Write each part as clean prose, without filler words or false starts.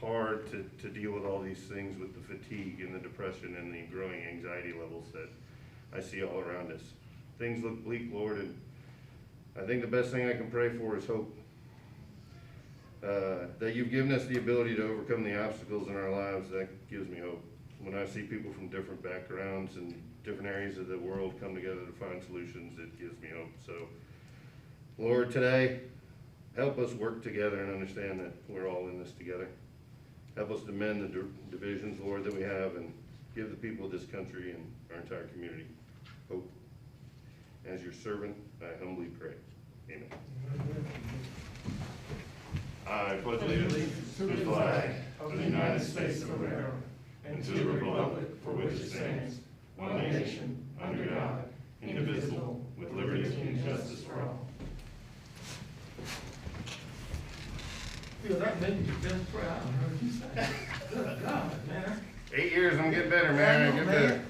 hard to deal with all these things with the fatigue and the depression and the growing anxiety levels that I see all around us. Things look bleak, Lord, and I think the best thing I can pray for is hope. That you've given us the ability to overcome the obstacles in our lives, that gives me hope. When I see people from different backgrounds and different areas of the world come together to find solutions, it gives me hope. So, Lord, today, help us work together and understand that we're all in this together. Help us to mend the divisions, Lord, that we have, and give the people of this country and our entire community hope. As your servant, I humbly pray. Amen. I pledge allegiance to the flag of the United States of America and to the republic for which it stands, one nation, under God, indivisible, with liberty and justice for all. Phil, that made me just proud. I heard you say. Good God, man. 8 years, I'm getting better, man. I get better.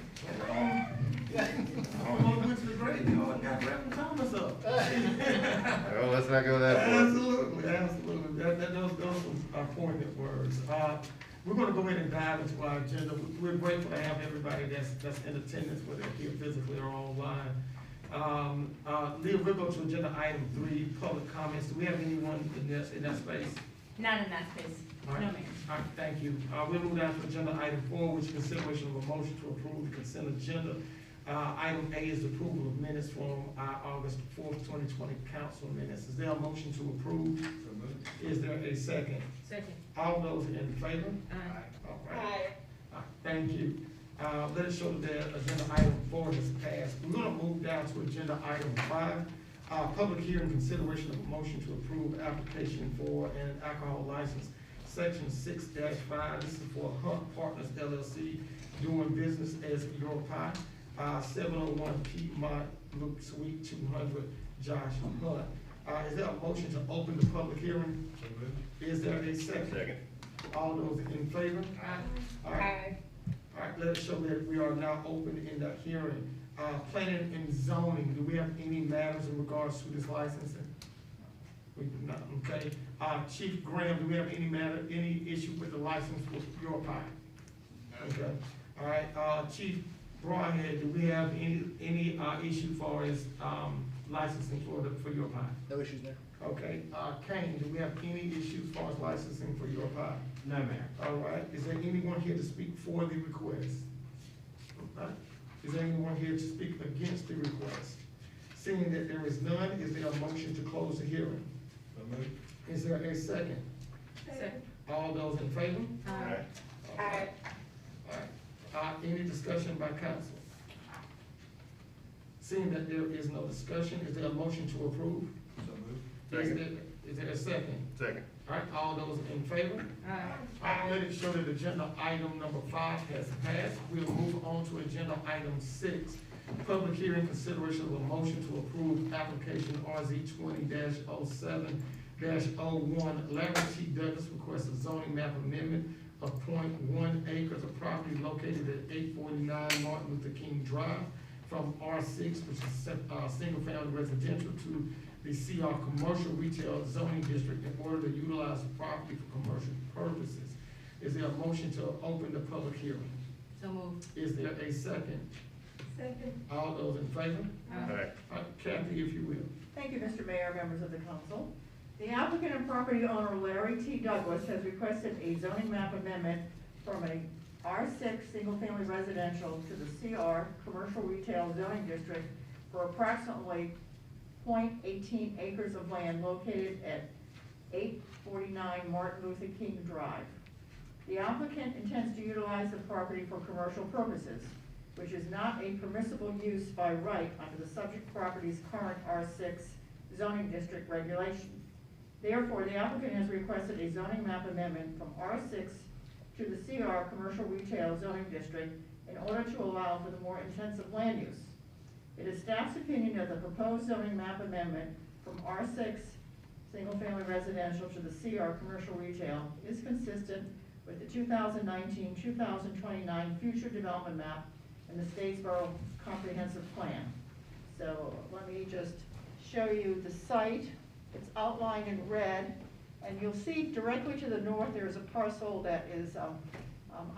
I almost went to the graveyard and got Reverend Thomas up. Oh, let's not go that far. Absolutely, absolutely. Those were poignant words. We're gonna go ahead and dive into our agenda. We're grateful to have everybody that's in attendance, whether they're here physically or online. Leah, we'll go to agenda item 3, public comments. Do we have anyone in that space? Not in that space. All right. No, Mayor. All right, thank you. We'll move down to agenda item 4, which is consideration of a motion to approve the consent agenda. Item A is the approval of minutes from our August 4th, 2020 council minutes. Is there a motion to approve? Is there a second? Second. All those in favor? Aye. All right. Thank you. Let us show that agenda item 4 is passed. We're gonna move down to agenda item 5. Public hearing consideration of a motion to approve application for an alcohol license. Section 6-5, this is for Hunt Partners LLC, doing business as Your Pie. 701 Piedmont Loop Suite 200, Josh Hunt. Is there a motion to open the public hearing? Is there a second? Second. All those in favor? All right. All right, let us show that we are now open in the hearing. Planning and zoning, do we have any matters in regards to this licensing? We do not, okay. Chief Graham, do we have any issue with the license with Your Pie? Okay, all right, Chief Broadhead, do we have any issue for as, licensing for Your Pie? No issues there. Okay, Kane, do we have any issues as far as licensing for Your Pie? No, Mayor. All right, is there anyone here to speak for the request? All right. Is there anyone here to speak against the request? Seeing that there is none, is there a motion to close the hearing? Is there a second? Second. All those in favor? Aye. Aye. All right. Any discussion by council? Seeing that there is no discussion, is there a motion to approve? Is there a second? Second. All right, all those in favor? Aye. Let it show that agenda item number 5 has passed. We'll move on to agenda item 6. Public hearing consideration of a motion to approve application RZ 20-07-01. Larry T. Douglas requests a zoning map amendment of 0.1 acres of property located at 849 Martin Luther King Drive from R6, which is single family residential, to the CR commercial retail zoning district in order to utilize the property for commercial purposes. Is there a motion to open the public hearing? So moved. Is there a second? Second. All those in favor? Aye. Kathy, if you will. Thank you, Mr. Mayor, members of the council. The applicant and property owner Larry T. Douglas has requested a zoning map amendment from a R6 single-family residential to the CR commercial retail zoning district for approximately 0.18 acres of land located at 849 Martin Luther King Drive. The applicant intends to utilize the property for commercial purposes, which is not a permissible use by right under the subject property's current R6 zoning district regulation. Therefore, the applicant has requested a zoning map amendment from R6 to the CR commercial retail zoning district in order to allow for the more intensive land use. It is staff's opinion that the proposed zoning map amendment from R6 single-family residential to the CR commercial retail is consistent with the 2019-2029 future development map and the Statesboro Comprehensive Plan. So let me just show you the site. It's outlined in red. And you'll see directly to the north, there is a parcel that is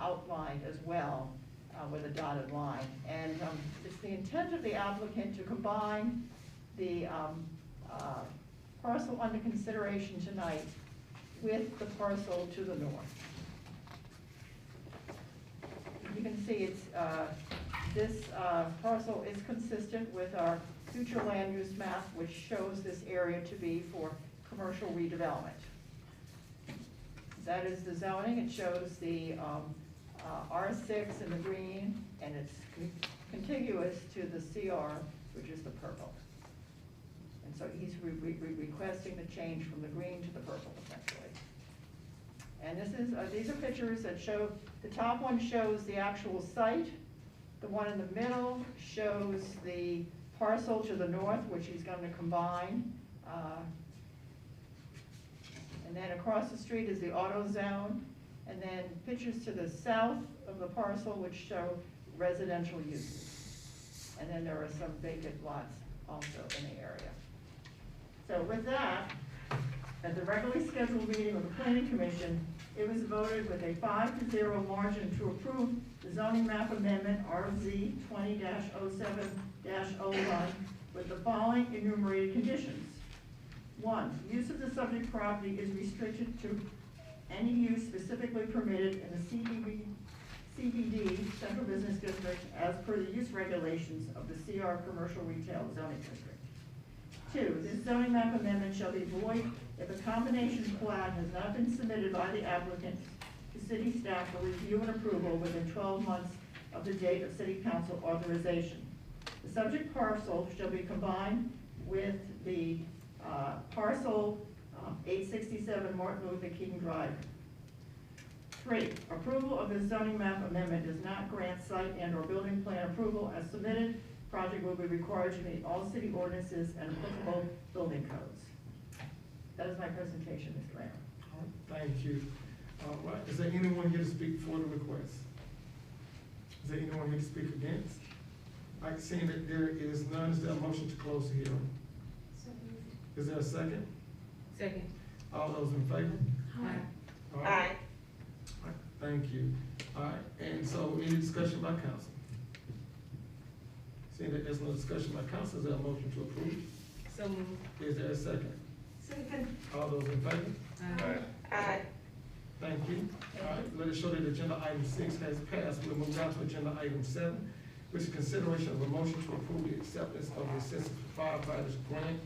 outlined as well with a dotted line. And it's the intent of the applicant to combine the parcel under consideration tonight with the parcel to the north. You can see it's, this parcel is consistent with our future land use map, which shows this area to be for commercial redevelopment. That is the zoning. It shows the R6 in the green, and it's contiguous to the CR, which is the purple. And so he's requesting the change from the green to the purple, essentially. And this is, these are pictures that show, the top one shows the actual site. The one in the middle shows the parcel to the north, which he's going to combine. And then across the street is the auto zone. And then pictures to the south of the parcel, which show residential uses. And then there are some vacant lots also in the area. So with that, at the regularly scheduled meeting of the Planning Commission, it was voted with a 5-0 margin to approve the zoning map amendment RZ 20-07-01 with the following enumerated conditions. 1, use of the subject property is restricted to any use specifically permitted in the CBD, Central Business District, as per the use regulations of the CR Commercial Retail Zoning District. 2, this zoning map amendment shall be void if a combination plat has not been submitted by the applicant to city staff for review and approval within 12 months of the date of city council authorization. The subject parcel shall be combined with the parcel 867 Martin Luther King Drive. 3, approval of the zoning map amendment does not grant site and or building plan approval as submitted. Project will be required to meet all city ordinances and applicable building codes. That is my presentation, Mr. Mayor. All right, thank you. All right, is there anyone here to speak for the request? Is there anyone here to speak against? Like seeing that there is none, is there a motion to close the hearing? Is there a second? Second. All those in favor? Aye. All right. All right, thank you. All right, and so any discussion by council? Seeing that there's no discussion by council, is there a motion to approve? So moved. Is there a second? Second. All those in favor? Aye. Thank you. All right, let us show that agenda item 6 has passed. We'll move down to agenda item 7, which is consideration of a motion to approve the acceptance of the Assistance for Firefighters Grant,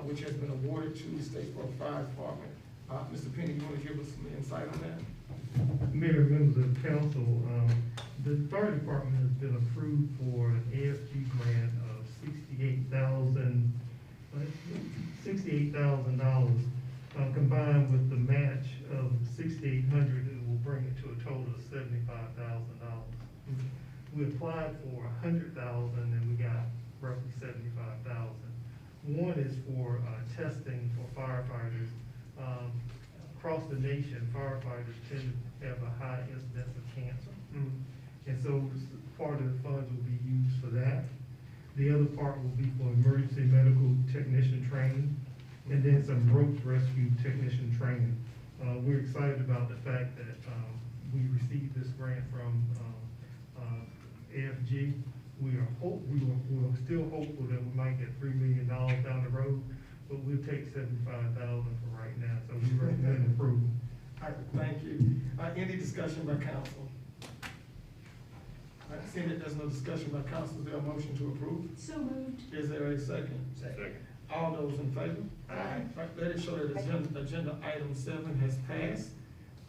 which has been awarded to the Statesboro Fire Department. Mr. Penny, you want to give us some insight on that? Mayor, members of council, the fire department has been approved for an AFG grant of $68,000. Combined with the match of $6,800, it will bring it to a total of $75,000. We applied for $100,000 and we got roughly $75,000. One is for testing for firefighters. Across the nation, firefighters tend to have a high incidence of cancer. And so part of the funds will be used for that. The other part will be for emergency medical technician training, and then some ropes rescue technician training. We're excited about the fact that we received this grant from AFG. We're still hopeful that we might get $3 million down the road, but we'll take $75,000 for right now, so we recommend approval. All right, thank you. Any discussion by council? All right, seeing that there's no discussion by council, is there a motion to approve? So moved. Is there a second? Second. All those in favor? Aye. Right, let it show that agenda item 7 has passed.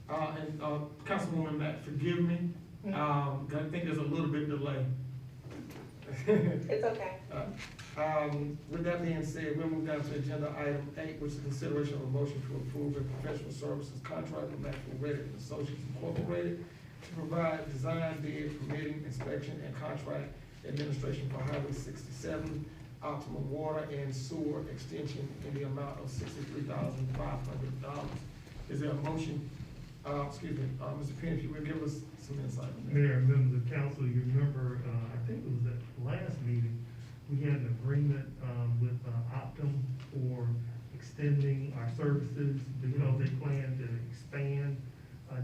And Councilwoman Matt, forgive me, I think there's a little bit delay. It's okay. With that being said, we'll move down to agenda item 8, which is consideration of a motion to approve a professional services contract with Maxwell Reddick and Associates Incorporated to provide design, bid, permitting, inspection, and contract administration for Highway 67 optimum water and sewer extension in the amount of $63,500. Is there a motion? Mr. Penn, if you would give us some insight on that. Mayor, members of council, you remember, I think it was at the last meeting, we had an agreement with Optum for extending our services because they plan to expand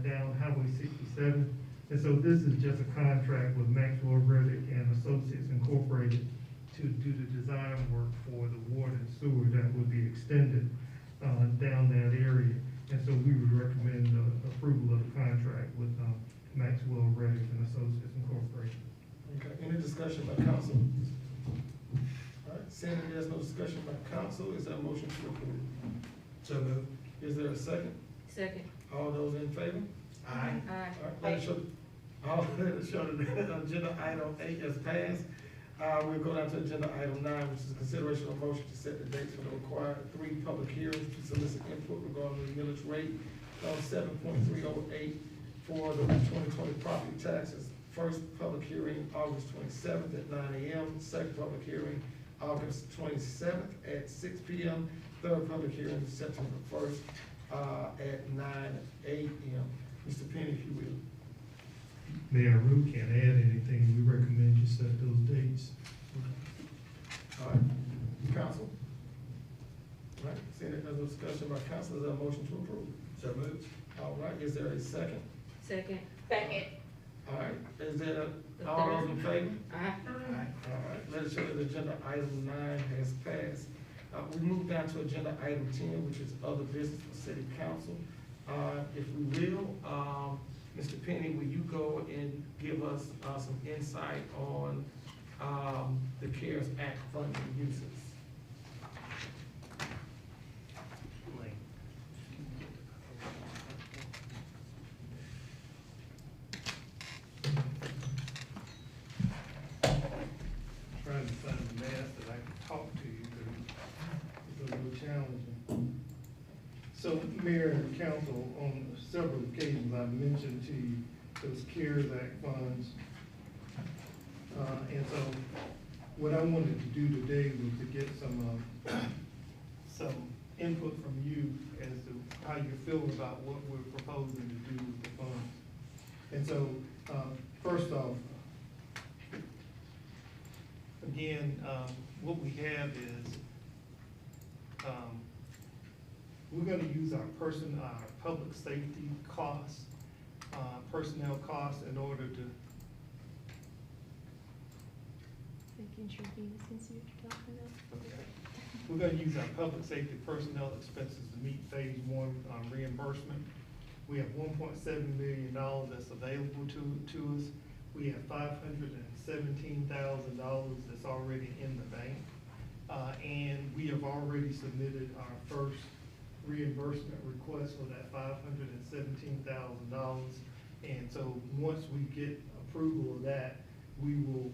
down Highway 67. And so this is just a contract with Maxwell Reddick and Associates Incorporated to do the design work for the water and sewer that would be extended down that area. And so we would recommend the approval of the contract with Maxwell Reddick and Associates Incorporated. Okay, any discussion by council? All right, seeing that there's no discussion by council, is there a motion to approve? So moved. Is there a second? Second. All those in favor? Aye. Aye. All right, let it show that agenda item 8 is passed. We'll go down to agenda item 9, which is consideration of motion to set the dates for the required 3 public hearings to solicit input regarding the millage rate of 7.308 for the 2020 property taxes. First public hearing, August 27th at 9 a.m. Second public hearing, August 27th at 6 p.m. Third public hearing, September 1st at 9 a.m. Mr. Penny, if you will. Mayor, I really can't add anything. We recommend you set those dates. All right, council? All right, seeing that there's no discussion by council, is there a motion to approve? So moved. All right, is there a second? Second. Second. All right, is there, all those in favor? Aye. All right, let us show that agenda item 9 has passed. We move down to agenda item 10, which is other business for city council. If we will, Mr. Penny, will you go and give us, some insight on, the CARES Act funding uses? Trying to find the math that I can talk to you through. It's a little challenging. So, Mayor and Council, on several occasions, I've mentioned to you those CARES Act funds. And so, what I wanted to do today was to get some input from you as to how you feel about what we're proposing to do with the funds. And so, first off, again, what we have is, we're gonna use our public safety costs, personnel costs in order to, Making sure he listens to what you're talking about. okay. We're gonna use our public safety personnel expenses to meet phase 1 reimbursement. We have $1.7 million that's available to us. We have $517,000 that's already in the bank. And we have already submitted our first reimbursement request for that $517,000. And so, once we get approval of that, we will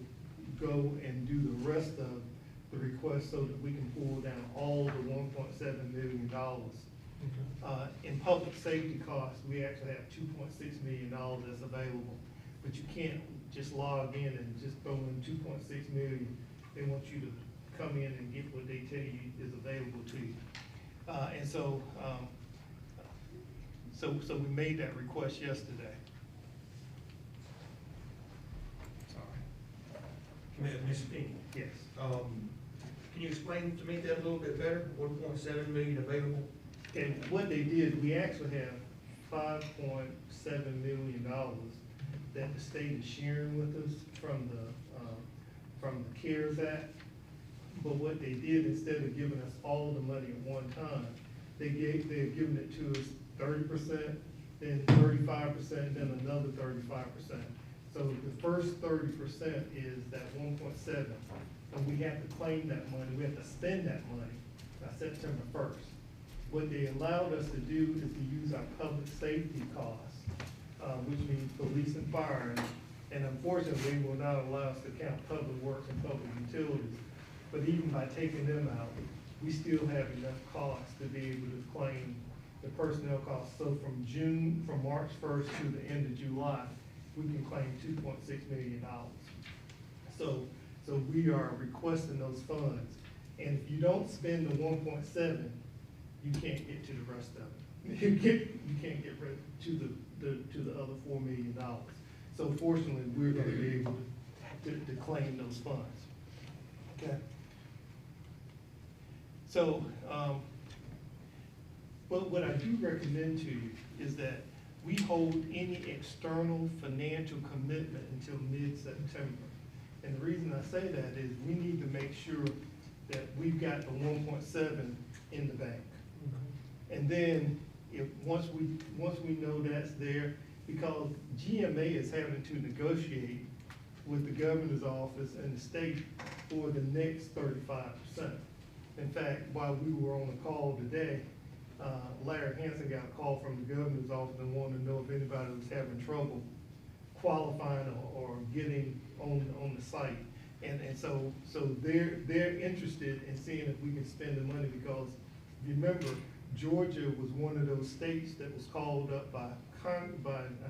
go and do the rest of the request so that we can pull down all the $1.7 million. In public safety costs, we actually have $2.6 million that's available. But you can't just log in and just throw in 2.6 million. They want you to come in and get what they tell you is available to you. And so, so we made that request yesterday. Mr. Penny, Yes. can you explain to me that a little bit better? 1.7 million available? And what they did, we actually have $5.7 million that the state is sharing with us from the CARES Act. But what they did, instead of giving us all the money at one time, they're giving it to us 30%, then 35%, then another 35%. So the first 30% is that 1.7, and we have to claim that money, we have to spend that money by September 1st. What they allowed us to do is to use our public safety costs, which means police and fire, and unfortunately, they will not allow us to count public works and public utilities. But even by taking them out, we still have enough costs to be able to claim the personnel costs. So from March 1st to the end of July, we can claim $2.6 million. So we are requesting those funds. And if you don't spend the 1.7, you can't get to the rest of it. You can't get to the other $4 million. So fortunately, we're gonna be able to claim those funds. Okay? So, But what I do recommend to you is that we hold any external financial commitment until mid-September. And the reason I say that is we need to make sure that we've got the 1.7 in the bank. And then once we know that's there, because GMA is having to negotiate with the governor's office and the state for the next 35%. In fact, while we were on the call today, Larry Hanson got a call from the governor's office and wanted to know if anybody was having trouble qualifying or getting on the site. And so they're interested in seeing if we can spend the money, because remember, Georgia was one of those states that was called up by I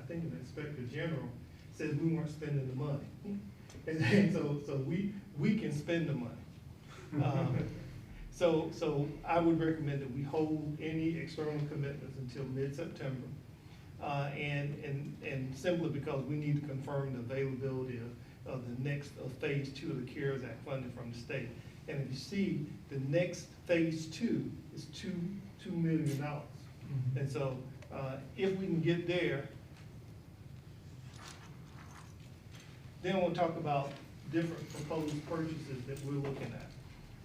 think an inspector general, said we weren't spending the money. And so we can spend the money. So I would recommend that we hold any external commitments until mid-September. And simply because we need to confirm the availability of the next, phase 2 of the CARES Act funding from the state. And if you see, the next phase 2 is $2 million. And so, if we can get there, then we'll talk about different proposed purchases that we're looking at.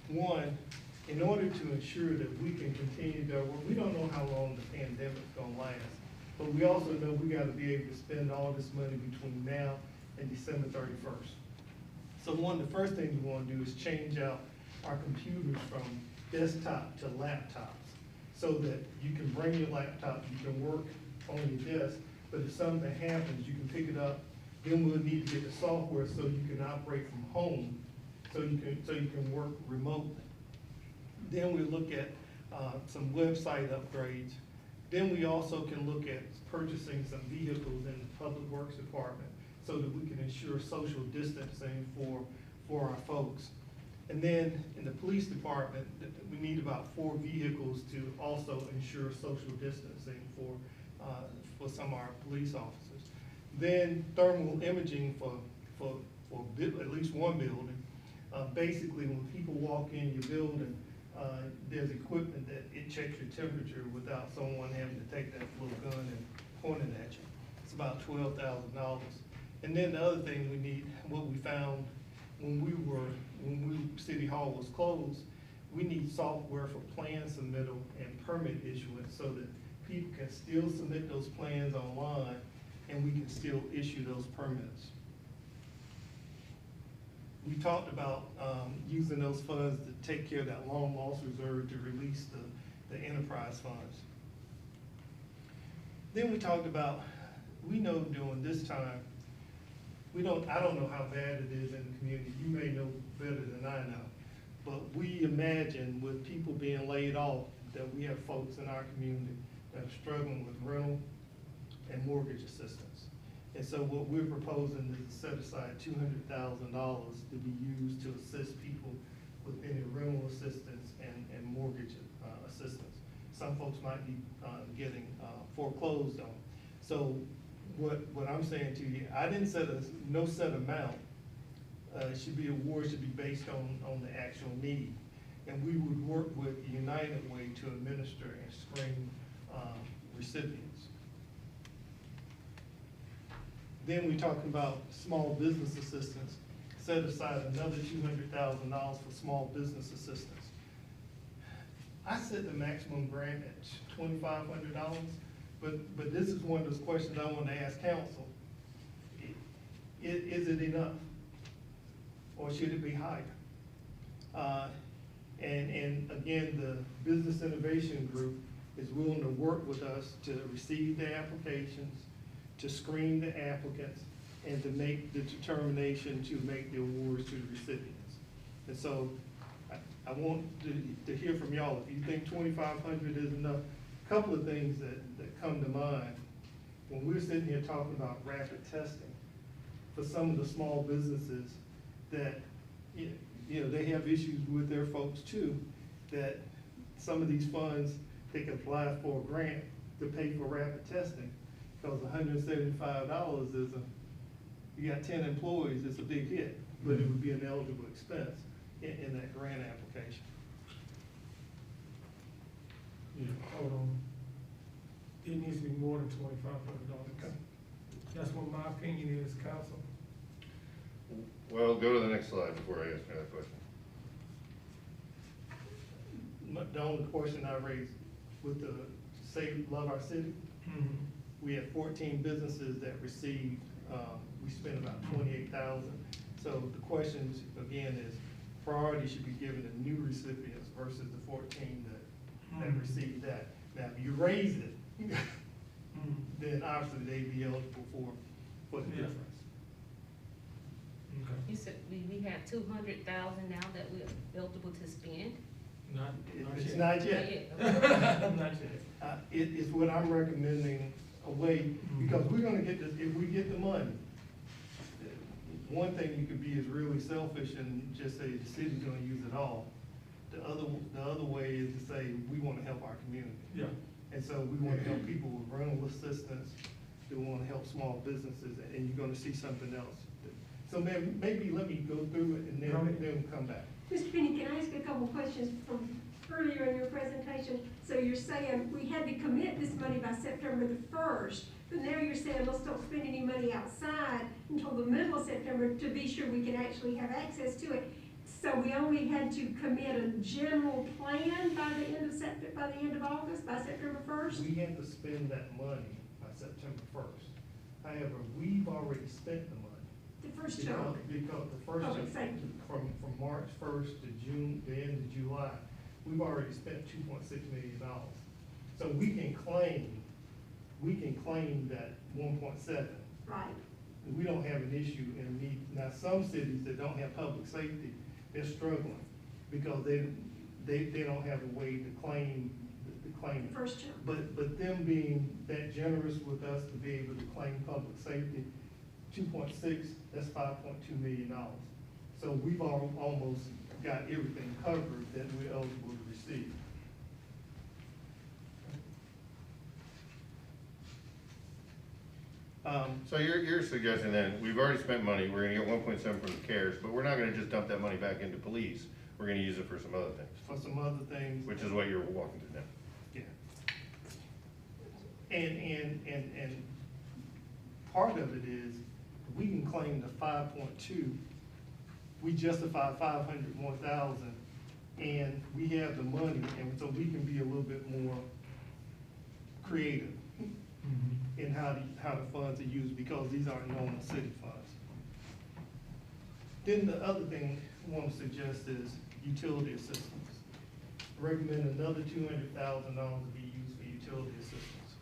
One, in order to ensure that we can continue to work, we don't know how long the pandemic's gonna last, but we also know we gotta be able to spend all this money between now and December 31st. So one of the first things we wanna do is change out our computers from desktop to laptops, so that you can bring your laptop, you can work on your desk, but if something happens, you can pick it up. Then we'll need to get the software so you can operate from home, so you can work remotely. Then we look at some website upgrades. Then we also can look at purchasing some vehicles in the Public Works Department so that we can ensure social distancing for our folks. And then in the police department, we need about 4 vehicles to also ensure social distancing for some of our police officers. Then thermal imaging for at least one building. Basically, when people walk in your building, there's equipment that it checks your temperature without someone having to take that little gun and point it at you. It's about $12,000. And then the other thing we need, what we found when City Hall was closed, we need software for plan submittal and permit issuance so that people can still submit those plans online and we can still issue those permits. We talked about using those funds to take care of that long loss reserve to release the enterprise funds. Then we talked about, we know during this time, I don't know how bad it is in the community. You may know better than I know. But we imagine with people being laid off that we have folks in our community that are struggling with rental and mortgage assistance. And so what we're proposing is to set aside $200,000 to be used to assist people with any rental assistance and mortgage assistance. Some folks might be getting foreclosed on. So what I'm saying to you, I didn't set no set amount. It should be award should be based on the actual need. And we would work with United Way to administer and screen recipients. Then we talked about small business assistance, set aside another $200,000 for small business assistance. I set the maximum grant at $2,500, but this is one of those questions I want to ask council. Is it enough? Or should it be higher? And again, the Business Innovation Group is willing to work with us to receive the applications, to screen the applicants, and to make the determination to make the awards to the recipients. And so I want to hear from y'all. If you think 2,500 is enough, a couple of things that come to mind. When we're sitting here talking about rapid testing, for some of the small businesses that, you know, they have issues with their folks too, that some of these funds, they can apply for a grant to pay for rapid testing, because $175 is you got 10 employees, it's a big hit, but it would be an eligible expense in that grant application. Yeah, hold on. it needs to be more than $2,500. That's what my opinion is, council. Well, go to the next slide before I ask another question. The only question I raised with the Save Love Our City, we had 14 businesses that received, we spent about 28,000. So the questions, again, is priority should be given to new recipients versus the 14 that received that. Now, if you raise it, then obviously they'd be eligible for the Yeah. difference. Okay. You said we have 200,000 now that we're eligible to spend? Not It's yet. not yet. Not yet. It is what I'm recommending a way, because we're gonna get this, if we get the money, one thing you could be is really selfish and just say the city's gonna use it all. The other way is to say, we wanna help our community. Yeah. And so we wanna help people with rental assistance, we wanna help small businesses, and you're gonna see something else. So maybe let me go through it and Go ahead. then come back. Mr. Penny, can I ask a couple questions from earlier in your presentation? So you're saying we had to commit this money by September the 1st, but now you're saying let's don't spend any money outside until the middle of September to be sure we can actually have access to it. So we only had to commit a general plan by the end of August, by September 1st? We have to spend that money by September 1st. However, we've already spent the money. The first chunk? Because the first, Okay, thank you. from March 1st to June, the end of July, we've already spent $2.6 million. So we can claim that 1.7. Right. We don't have an issue in need. Now, some cities that don't have public safety, they're struggling because they don't have a way to claim it. First chunk. But them being that generous with us to be able to claim public safety, 2.6, that's $5.2 million. So we've almost got everything covered that we're eligible to receive. So you're suggesting then, we've already spent money, we're gonna get 1.7 from the CARES, but we're not gonna just dump that money back into police, we're gonna use it for some other things, For some other things. which is what you're walking through now. Yeah. And part of it is, we can claim the 5.2, we justify 500 more thousand, and we have the money, and so we can be a little bit more creative in how the funds are used, because these aren't normal city funds. Then the other thing I want to suggest is utility assistance. Recommend another $200,000 to be used for utility assistance.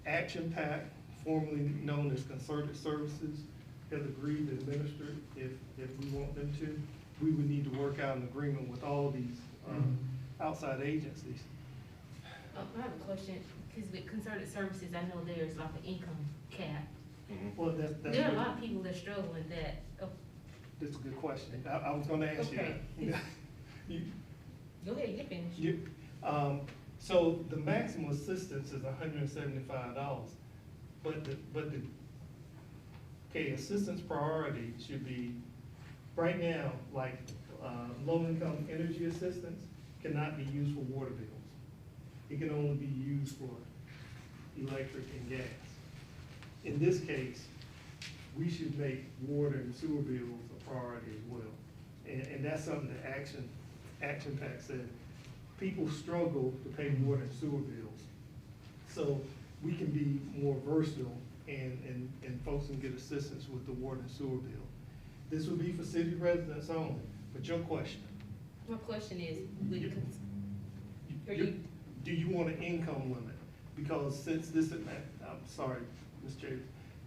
Action Pack, formerly known as Concerted Services, has agreed to administer it if we want them to. We would need to work out an agreement with all these outside agencies. I have a question, because with concerted services, I know there's like an income cap. Well, that's. There are a lot of people that struggle with that. That's a good question. I was gonna ask you Okay. that. You- Go ahead, you finish. So the maximum assistance is $175, okay, assistance priority should be, right now, like, low-income energy assistance cannot be used for water bills. It can only be used for electric and gas. In this case, we should make water and sewer bills a priority as well. And that's something that Action Pack said. People struggle to pay water and sewer bills. So we can be more versatile and folks can get assistance with the water and sewer bill. This would be for city residents only, but your question. My question is, Do you want an income limit? Because since this, I'm sorry, Ms. Chair,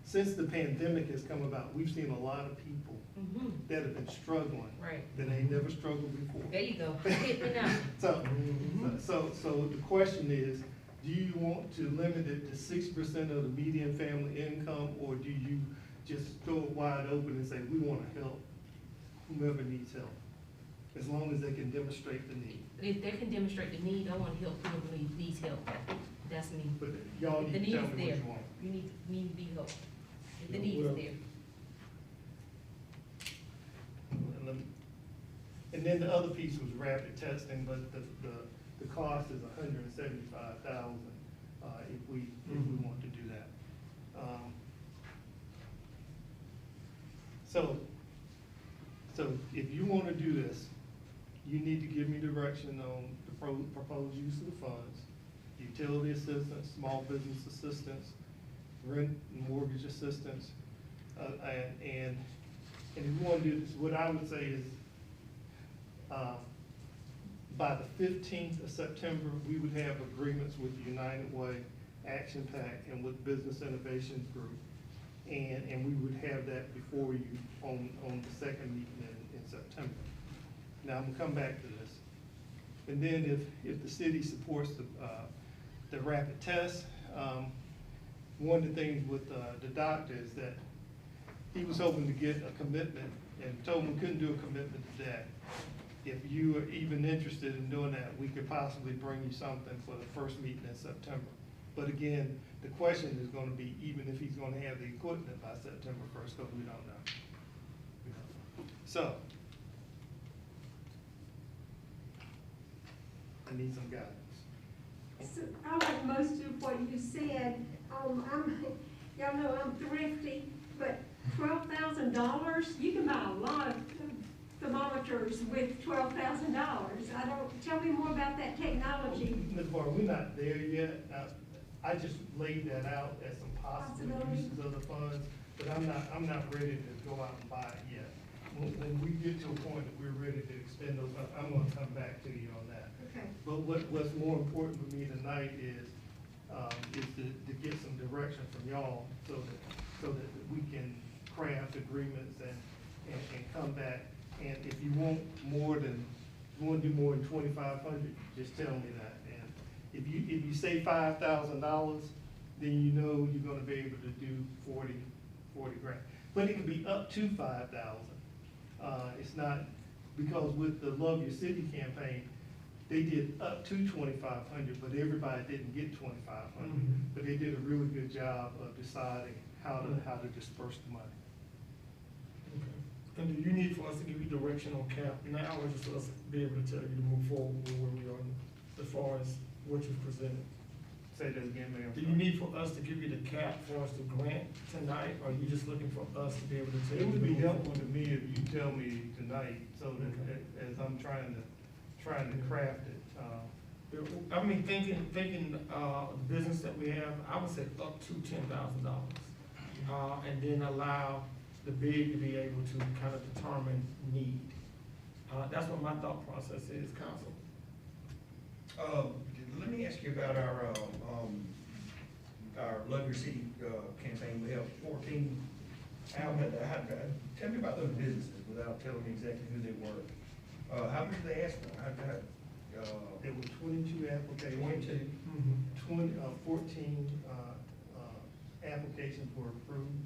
since the pandemic has come about, we've seen a lot of people that have been struggling. Right. That ain't never struggled before. There you go. Hit me now. So the question is, do you want to limit it to 6% of the median family income, or do you just throw it wide open and say, we wanna help whomever needs help, as long as they can demonstrate the need? If they can demonstrate the need, I want to help whoever needs help. That's me. But y'all If the need to need tell is me what there, you want. you need to be helped. If the need is there. And then the other piece was rapid testing, but the cost is $175,000 if we want to do that. So if you wanna do this, you need to give me direction on the proposed use of the funds, utility assistance, small business assistance, rent and mortgage assistance, and if you wanna do this, what I would say is, by the 15th of September, we would have agreements with the United Way, Action Pack, and with Business Innovations Group. And we would have that before you on the second meeting in September. Now, I'm gonna come back to this. And then if the city supports the rapid test, one of the things with the doctor is that he was hoping to get a commitment and told him we couldn't do a commitment today. If you are even interested in doing that, we could possibly bring you something for the first meeting in September. But again, the question is gonna be even if he's gonna have the equipment by September 1st, because we don't know. So, I need some guidance. So, I like most of what you said. Y'all know I'm thrifty, but $12,000, you can buy a lot of thermometers with $12,000. Tell me more about that technology. Ms. Barr, we're not there yet. I just laid that out as some possible uses of the funds, but I'm not ready to go out and buy it yet. When we get to a point that we're ready to expend those funds, I'm gonna come back to you on that. Okay. But what's more important for me tonight is to get some direction from y'all so that we can craft agreements and come back. And if you want you wanna do more than 2,500, just tell me that. And if you say $5,000, then you know you're gonna be able to do 40 grand. But it can be up to 5,000. It's not, because with the Love Your City campaign, they did up to 2,500, but everybody didn't get 2,500. But they did a really good job of deciding how to disperse the money. Okay. And do you need for us to give you direction on cap now, or just for us to be able to tell you to move forward with where we are as far as what you've presented? Say that again, ma'am. Do you need for us to give you the cap for us to grant tonight, or are you just looking for us to be able to tell you? It would be to move helpful forward? to me if you tell me tonight, so that as I'm trying to craft it. I mean, thinking, the business that we have, I would say up to $10,000. And then allow the bid to be able to kind of determine need. That's what my thought process is, council. Let me ask you about our Love Your City, campaign. We have 14 tell me about those businesses without telling me exactly who they were. How many did they ask for? There were 22 applications. 22. 14 applications were approved,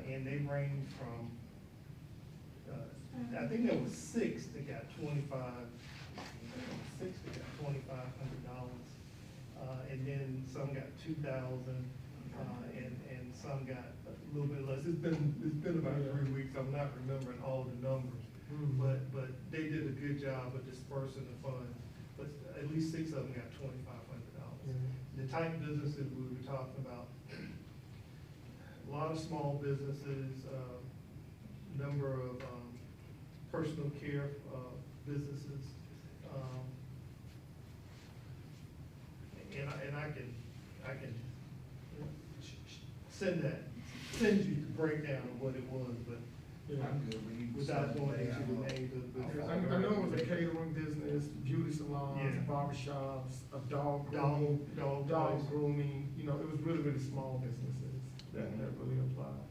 and they range from, I think there was 6 that got $2,500, and then some got $2,000, and some got a little bit less. It's been about 3 weeks. I'm not remembering all the numbers, but they did a good job of dispersing the funds. But at least 6 of them got $2,500. The type of businesses we were talking about, a lot of small businesses, number of personal care businesses, and I can send you the breakdown of what it was, but I'm good. without going into the names of the business. I know it was a catering business, beauty salons, Yeah. barbershops, a dog Dog grooming, you know, it was really, really small businesses that really applied.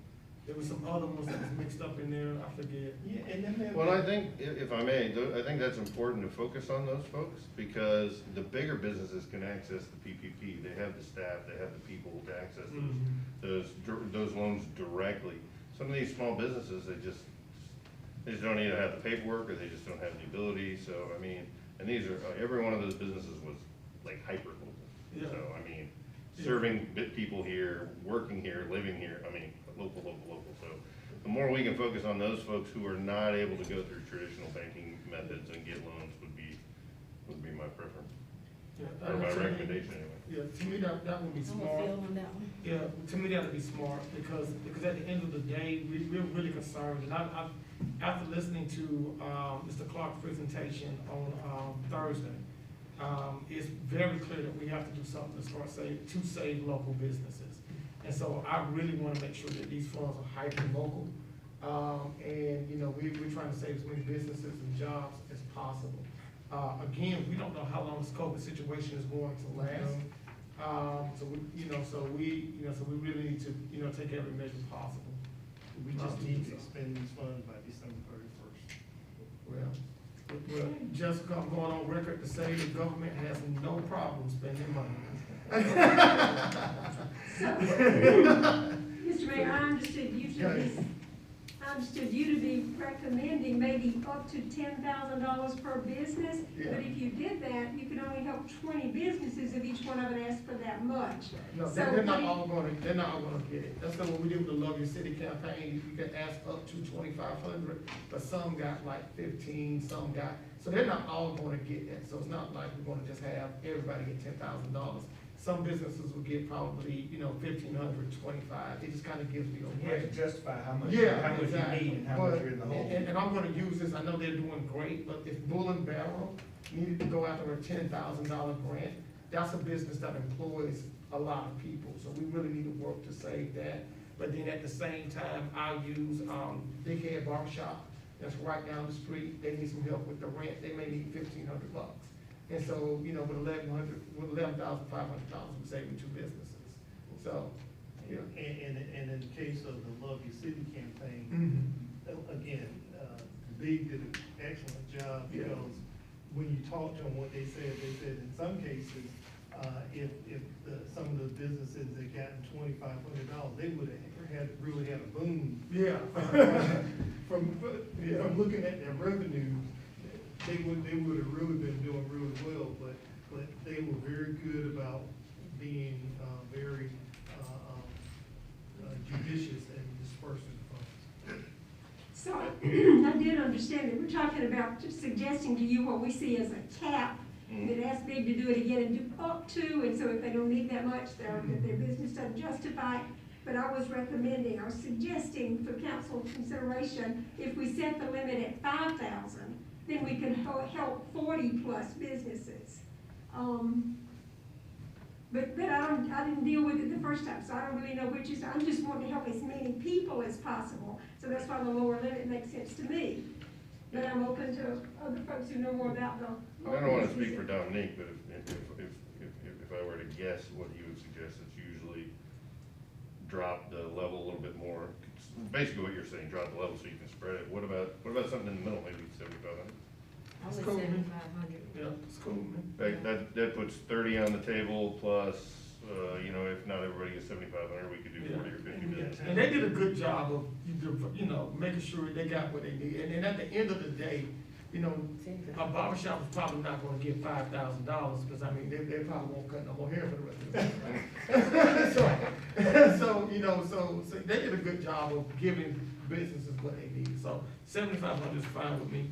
There was some other ones that was mixed up in there, I forget. Yeah, and then Well, I think, if I may, I think that's important to focus on those folks, because the bigger businesses can access the PPP. They have the staff, they have the people to access those loans directly. Some of these small businesses, they just don't either have the paperwork, or they just don't have the ability. So, I mean, and these are, every one of those businesses was like hyper local. Yeah. So, I mean, serving people here, working here, living here, I mean, local. So the more we can focus on those folks who are not able to go through traditional banking methods and get loans would be my preference. Yeah, or my to me- recommendation anyway. Yeah, to me, that would be I'm gonna smart. feel on that one. Yeah, to me, that would be smart, because at the end of the day, we're really concerned, and after listening to, Mr. Clark's presentation on, Thursday, it's very clear that we have to do something to save local businesses. And so I really wanna make sure that these funds are hyper local. And, you know, we're trying to save as many businesses and jobs as possible. Again, we don't know how long this COVID situation is going to last. So we really need to, take every measure possible. We just need to expend these funds by December 31st. Well, Jessica, I'm going on record to say the government has no problem spending money. Mr. Mayor, I understood you to be recommending maybe up to $10,000 per business. Yeah. But if you did that, you could only help 20 businesses if each one of them asked for that much. No, So they're not what all gonna get it. That's what we did with the Love Your City campaign. You could ask up to 2,500, but some got like 15, some got, so they're not all gonna get that. So it's not like we're gonna just have everybody get $10,000. Some businesses will get probably, 1,500, 25. It just kind of gives me a You have range. to justify how much, Yeah, how much exactly. you need and how much you're in the hole. And I'm gonna use this, I know they're doing great, but if Bull and Barrel needed to go after a $10,000 grant, that's a business that employs a lot of people, so we really need to work to save that. But then at the same time, I'll use, Big Head Barbershop, that's right down the street, they need some help with the rent, they may need $1,500. And so, with $11,500, we're saving two businesses, so, yeah. And in the case of the Love Your City campaign, Mhm. again, Big did an excellent job, Yeah. because when you talked to them, what they said in some cases, if some of the businesses had gotten $2,500, they would have really had a boom. Yeah. From looking at their revenue, they would have really been doing really well, but they were very good about being, very, judicious in dispersing funds. So I did understand that we're talking about just suggesting to you what we see as a cap, that ask Big to do it again and do up to, and so if they don't need that much, that their business doesn't justify it. But I was suggesting for council consideration, if we set the limit at 5,000, then we can help 40+ businesses. But I didn't deal with it the first time, so I don't really know which is, I'm just wanting to help as many people as possible. So that's why the lower limit makes sense to me. But I'm open to other folks who know more about the. I don't wanna speak for Dominique, but if I were to guess what he would suggest, it's usually drop the level a little bit more. Basically what you're saying, drop the level so you can spread it. What about something in the middle, maybe 7,500? I It's was cool, man. 7,500. Yeah, it's cool, man. That puts 30 on the table plus, if not everybody gets 7,500, we could do 40 or 50 business. And they did a good job of, making sure they got what they need. And then at the end of the day, a barbershop is probably not gonna get $5,000, because they probably won't cut no more hair for the rest of the So they did a good job of giving businesses what they need. So 7,500 is fine with me.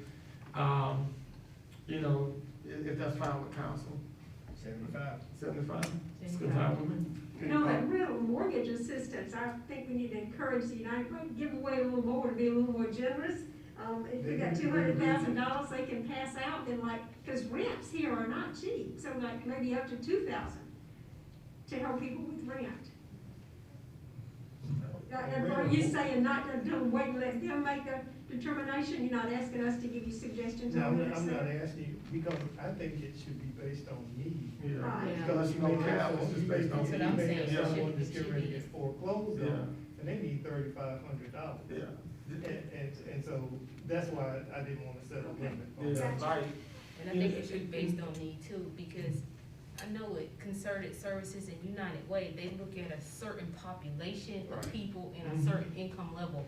If that's fine with council. 75. 75, it's good fine with me. That real mortgage assistance, I think we need to encourage the United, like, give away a little more to be a little more generous. If we got $200,000 they can pass out, then because rents here are not cheap, so maybe up to 2,000 to help people with rent. Are you saying don't wait and let them make the determination? You're not asking us to give you suggestions No, Oh, on I'm this? not asking you, because I think it should be based on need. Yeah. Right. Because you may have, it's just based on. That's what I'm You may saying. have someone It that's should getting ready to be. get foreclosed Yeah. on, and they need $3,500. Yeah. And so that's why I didn't want to set a limit. on Yeah, that. right. And I think it should be based on need too, because I know it, Concerted Services and United Way, they look at a certain population of Right. people in Mhm. a certain income level.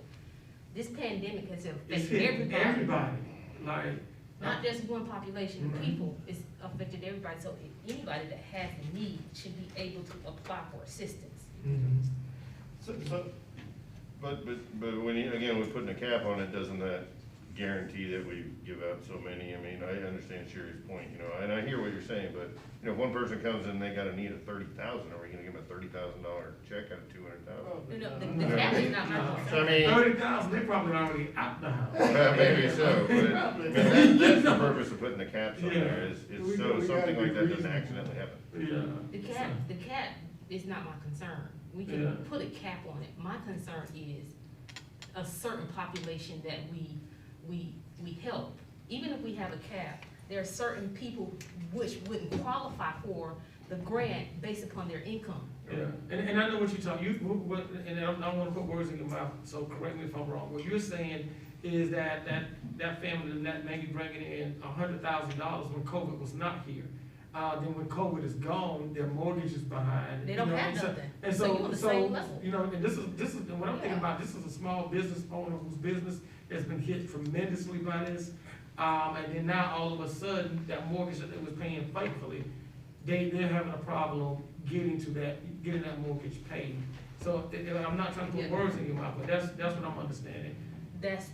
This pandemic has It's affected hitting everybody, like, not just one population of Mhm. people, it's affected everybody. So anybody that has a need should be able to apply for assistance. So, But when we're putting a cap on it, doesn't that guarantee that we give out so many. I mean, I understand Sherry's point, you know, and I hear what you're saying, but, you know, if one person comes in, they got a need of 30,000, are we gonna give them a $30,000 check out of 200,000? No, the cap is not my So, concern. I mean, 30,000, they probably already out the house. maybe so, but I mean, that's the purpose of putting the caps on there, is We so gotta something be like that doesn't reasonable. accidentally happen. Yeah. The cap is not my concern. We Yeah. can put a cap on it. My concern is a certain population that we help. Even if we have a cap, there are certain people which wouldn't qualify for the grant based upon their income. Yeah, and I know what you're talking, and I don't wanna put words in your mouth, so correct me if I'm wrong. What you're saying is that family that may be bringing in $100,000 when COVID was not here. Then when COVID is gone, their mortgage is behind. They don't you know, have and so- nothing. And So you on the same level. you know, and this is, and what I'm thinking Yeah. about, this is a small business owner whose business has been hit tremendously by this. And then now all of a sudden, that mortgage that they was paying faithfully, they're having a problem getting that mortgage paid. So, and I'm not trying to put Yeah. words in your mouth, but that's what I'm understanding.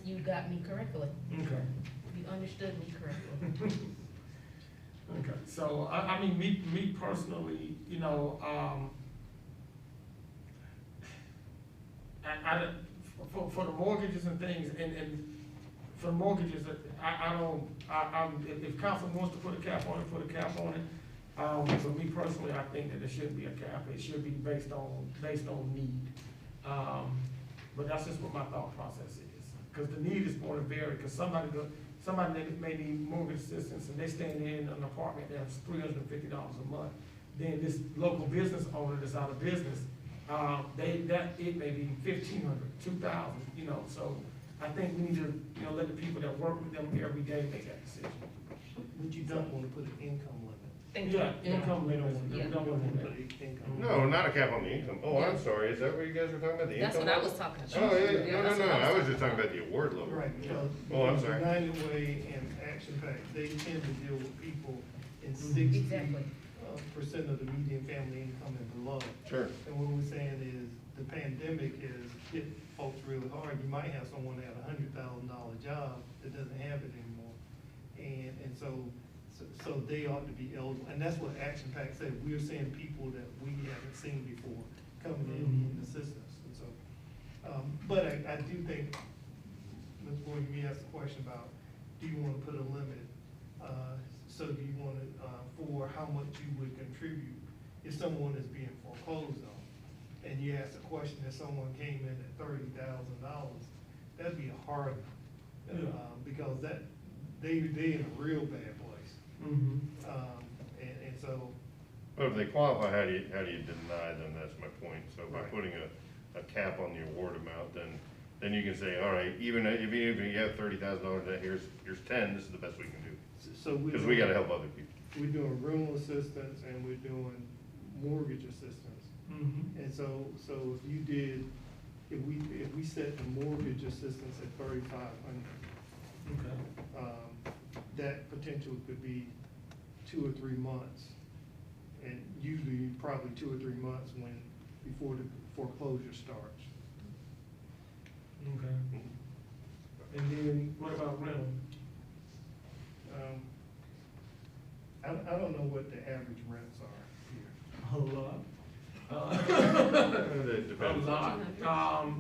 You got me correctly. Okay. You understood me correctly. Okay, so, I mean, me personally, you know, for the mortgages and things, and for mortgages, if council wants to put a cap on it, put a cap on it. For me personally, I think that there shouldn't be a cap, it should be based on need. But that's just what my thought process is, cause the need is going to vary, cause somebody may need mortgage assistance, and they staying in an apartment that's $350 a month. Then this local business owner that's out of business, it may be 1,500, 2,000, you know, so I think we need to, you know, let the people that work with them every day make that decision. But you don't wanna put an income limit. Thank you. Yeah, income limits, we Yeah. don't want that. Income. No, not a cap on the income. Oh, I'm sorry, is that what you guys were talking about, the income? That's what I level? was talking about. Oh, yeah, no, that's no, what no, I was talking just talking about the award level. Right, because. Oh, I'm sorry. United Way and Action Pack, they tend to deal with people in Mhm. 60% Exactly. of the median family income and below. Sure. And what we're saying is, the pandemic has hit folks really hard. You might have someone that had $100,000 job that doesn't have it anymore. And so they ought to be eligible, and that's what Action Pack said. We're seeing people that we haven't seen before coming in and assistance, and so. But I do think, Ms. Boyd, you asked a question about, do you wanna put a limit? So do you wanna, for how much you would contribute if someone is being foreclosed on? And you asked a question, if someone came in at $30,000, that'd be a hard, because they in a real bad place. Mhm. And so, But if they qualify, how do you deny them? That's my point. So by Right. putting a cap on the award amount, then you can say, all right, even if you have $30,000, here's 10, this is the best we can do. so we. Because we gotta help other people. We're doing rental assistance and we're doing mortgage assistance. Mhm. And so if we set the mortgage assistance at 3,500, Okay. that potential could be 2 or 3 months. And usually probably 2 or 3 months before the foreclosure starts. Okay. And then what about rental? I don't know what the average rents are here. A lot. It A depends. lot.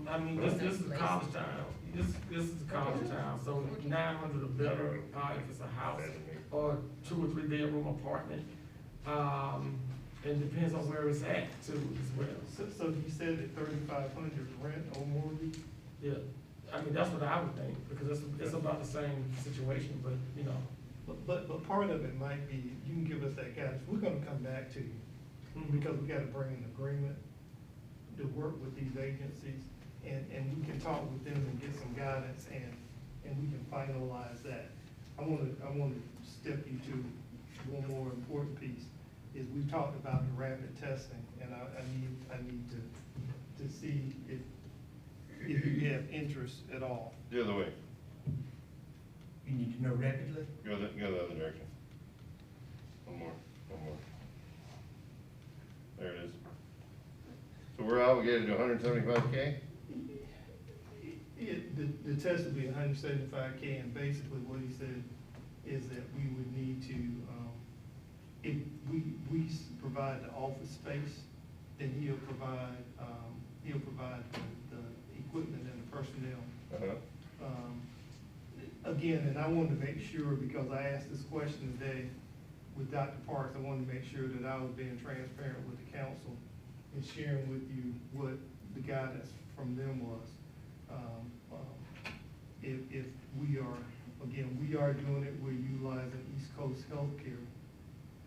I mean, this is college town. This is college town, so 900 or better, if it's a house, or 2 or 3 bedroom apartment. And depends on where it's at too, as well. So you said that 3,500 rent or mortgage? Yeah, I mean, that's what I would think, because it's about the same situation, but, you know. But part of it might be, you can give us that guidance, we're gonna come back to you, because we gotta bring an agreement to work with these agencies, and we can talk with them and get some guidance, and we can finalize that. I wanna step you to one more important piece, is we talked about the rapid testing, and I need to see if you have interest at all. The other way. You need to know rapidly. Go the other direction. One more. There it is. So we're obligated to 175K? The test would be 175K, and basically what he said is that we would need to, if we provide the office space, then he'll provide the equipment and the personnel. Again, and I wanted to make sure, because I asked this question today with Dr. Parks, I wanted to make sure that I was being transparent with the council and sharing with you what the guidance from them was. If we are, again, we are doing it, we're utilizing East Coast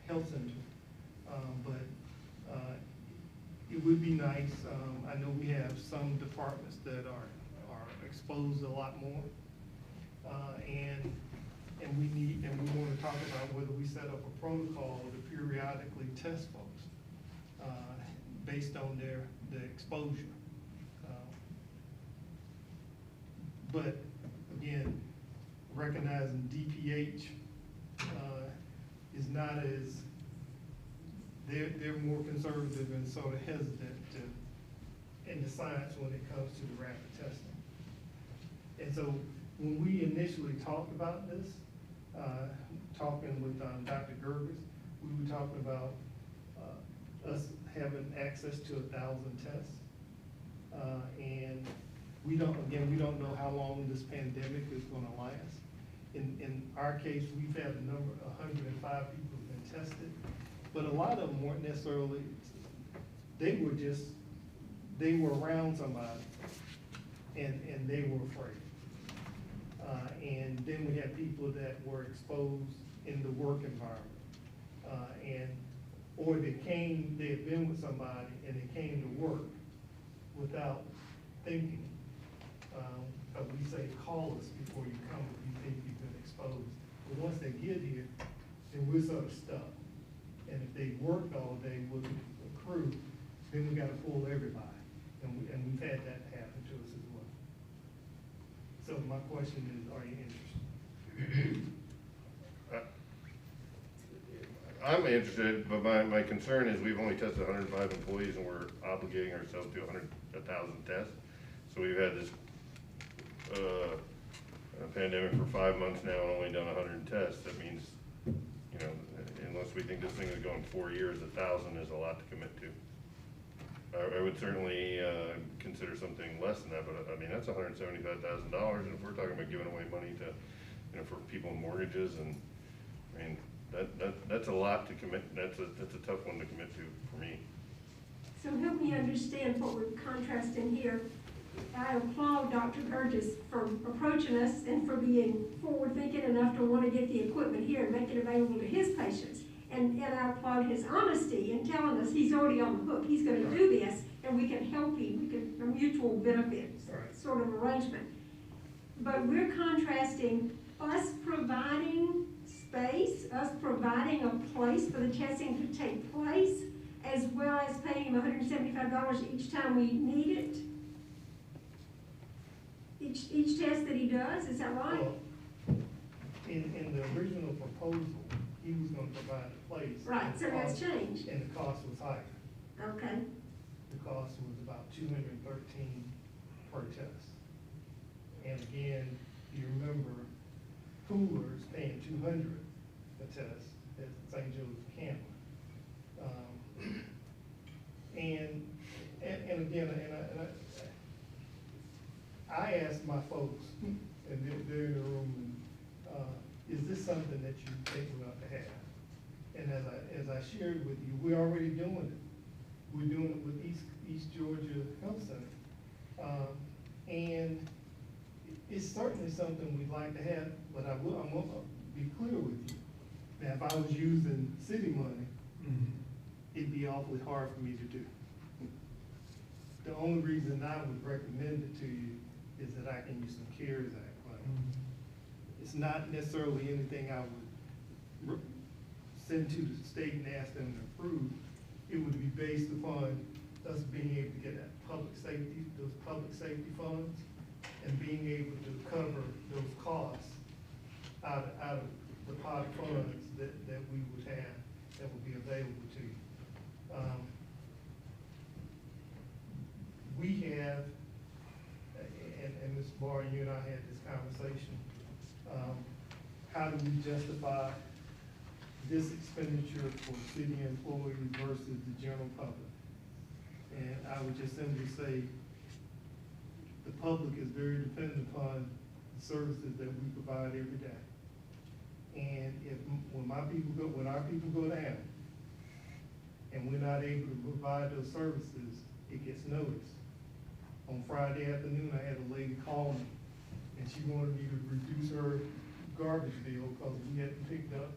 Health Center. But it would be nice, I know we have some departments that are exposed a lot more. And we want to talk about whether we set up a protocol to periodically test folks, based on their exposure. But again, recognizing DPH, is not as, they're more conservative and sort of hesitant in the science when it comes to the rapid testing. And so when we initially talked about this, talking with Dr. Gerges, we were talking about us having access to 1,000 tests. And we don't know how long this pandemic is gonna last. In our case, we've had a number, 105 people have been tested, but a lot of them weren't necessarily, they were around somebody and they were afraid. And then we had people that were exposed in the work environment. Or they had been with somebody and they came to work without thinking. We say, call us before you come if you think you've been exposed. But once they get here, then we're sort of stuck. And if they worked all day with the crew, then we gotta pull everybody. And we've had that happen to us as well. So my question is, are you interested? I'm interested, but my concern is we've only tested 105 employees and we're obligating ourselves to 1,000 tests. So we've had this pandemic for 5 months now and only done 100 tests. That means, you know, unless we think this thing is going 4 years, 1,000 is a lot to commit to. I would certainly consider something less than that, but I mean, that's $175,000, and if we're talking about giving away money to, you know, for people in mortgages, and I mean, that's a lot to commit. That's a tough one to commit to for me. So help me understand what we're contrasting here. I applaud Dr. Gerges for approaching us and for being forward-thinking enough to want to get the equipment here and make it available to his patients. And I applaud his honesty in telling us he's already on the hook. He's going to do this, and we can help him. We can, a mutual benefit sort of arrangement. But we're contrasting us providing space, us providing a place for the testing to take place, as well as paying him $175 each time we need it. Each test that he does, is that right? Well, in the original proposal, he was gonna provide a place. Right, so that's changed. And the cost was higher. Okay. The cost was about $213 per test. And again, you remember, Cooler is paying $200 a test at St. Joseph Campbell. And again, I asked my folks, and they're in the room, is this something that you think we ought to have? And as I shared with you, we're already doing it. We're doing it with East Georgia Health Center. And it's certainly something we'd like to have, but I'm gonna be clear with you. Now, if I was using city money, it'd be awfully hard for me to do. The only reason I would recommend it to you is that I can use some CARES Act money. It's not necessarily anything I would send to the state and ask them to approve. It would be based upon us being able to get that those public safety funds, and being able to cover those costs out of the pot of funds that we would have, that would be available to you. We have, and Ms. Barr, you and I had this conversation. How do we justify this expenditure for city employees versus the general public? And I would just simply say, the public is very dependent upon the services that we provide every day. And when our people go down, and we're not able to provide those services, it gets noticed. On Friday afternoon, I had a lady call me, and she wanted me to reduce her garbage bill because we hadn't picked up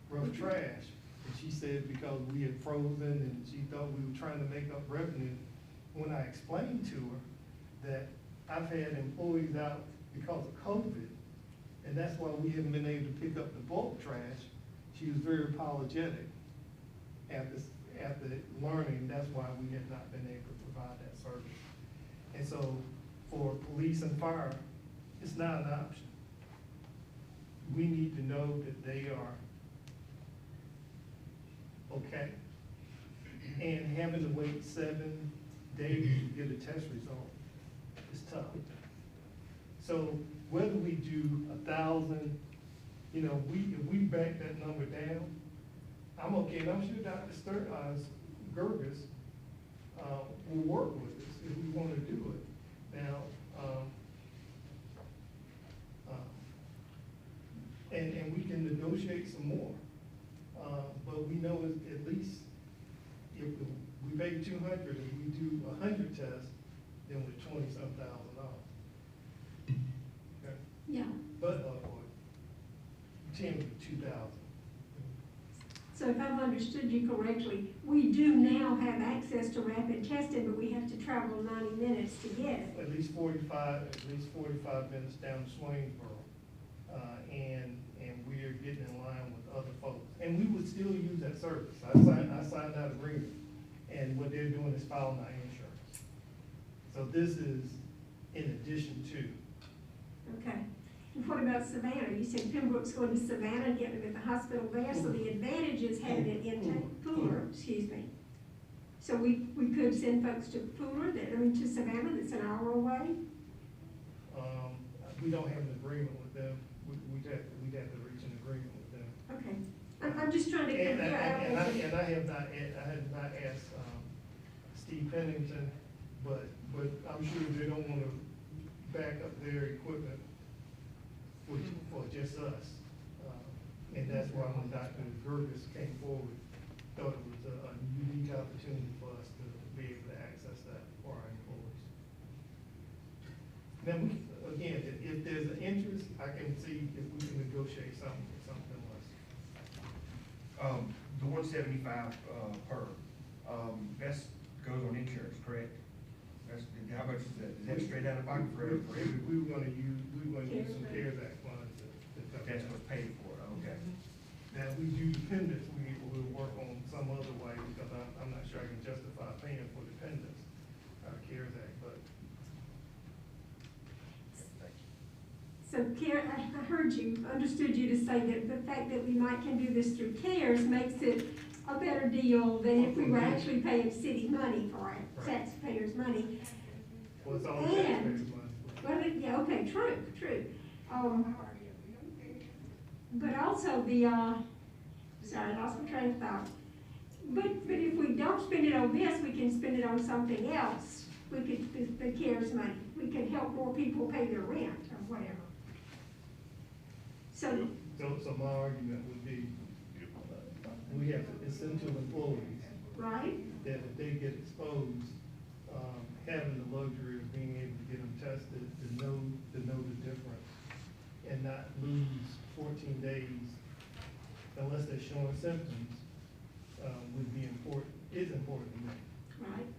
rough trash. And she said because we had frozen and she thought we were trying to make up revenue. When I explained to her that I've had employees out because of COVID, and that's why we haven't been able to pick up the bulk trash, she was very apologetic after learning that's why we had not been able to provide that service. And so for police and fire, it's not an option. We need to know that they are okay. And having to wait 7 days to get a test result is tough. So whether we do 1,000, if we back that number down, I'm okay, and I'm sure Dr. Gerges will work with us if we want to do it. Now, and we can negotiate some more. But we know at least if we pay 200 and we do 100 tests, then we're $20-some thousand. Okay? Yeah. But, 10 to 2,000. So if I've understood you correctly, we do now have access to rapid testing, but we have to travel 90 minutes to get it. At least 45 minutes down to Swainsboro. And we are getting in line with other folks. And we would still use that service. I signed that agreement. And what they're doing is filing our insurance. So this is in addition to. Okay. And what about Savannah? You said Pembroke's going to Savannah and getting at the hospital there, so the advantage is having an intake, Pooler, excuse me. So we could send folks to Pooler, to Savannah, that's an hour away? We don't have an agreement with them. We'd have to reach an agreement with them. Okay. I'm just trying to And compare apples. I have not asked, Steve Pennington, but I'm sure they don't wanna back up their equipment for just us. And that's why when Dr. Gerges came forward, thought it was a unique opportunity for us to be able to access that for our employees. Now, again, if there's an interest, I can see if we can negotiate something less. The 175, per, that's goes on insurance, correct? That's, how much is that? Is that straight out of pocket for every? We were gonna use some CARES Act funds to cover That's that. what's paid for, okay. Now, if we do dependents, we'll work on some other way, because I'm not sure I can justify paying for dependents out of CARES Act, but. So Karen, I heard you, understood you to say that the fact that we can do this through CARES makes it a better deal than if we were actually paying city money for it, Right. taxpayers' money. Well, it's all And- taxpayers' money. Well, yeah, okay, true. But also sorry, I lost my train of thought. But if we don't spend it on this, we can spend it on something else. We could, the CARES money, we could help more people pay their rent or whatever. So, So my argument would be, we have essential employees right? that if they get exposed, having the luxury of being able to get them tested, to know the difference, and not lose 14 days unless they're showing symptoms, would be important, is important to me. Right.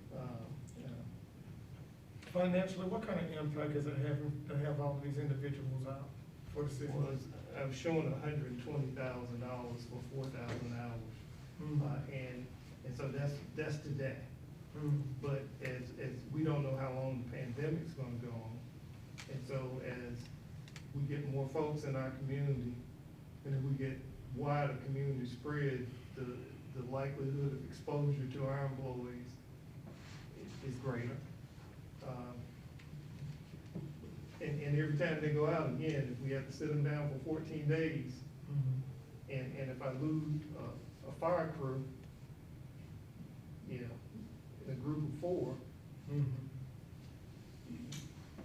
Financially, what kind of impact is it having to have all of these individuals out for the city? I was showing $120,000 for 4,000 hours. And so that's today. But as we don't know how long the pandemic's gonna go on. And so as we get more folks in our community, and if we get wider community spread, the likelihood of exposure to our employees is greater. And every time they go out again, if we have to sit them down for 14 days, and if I lose a fire crew, you know, in a group of 4,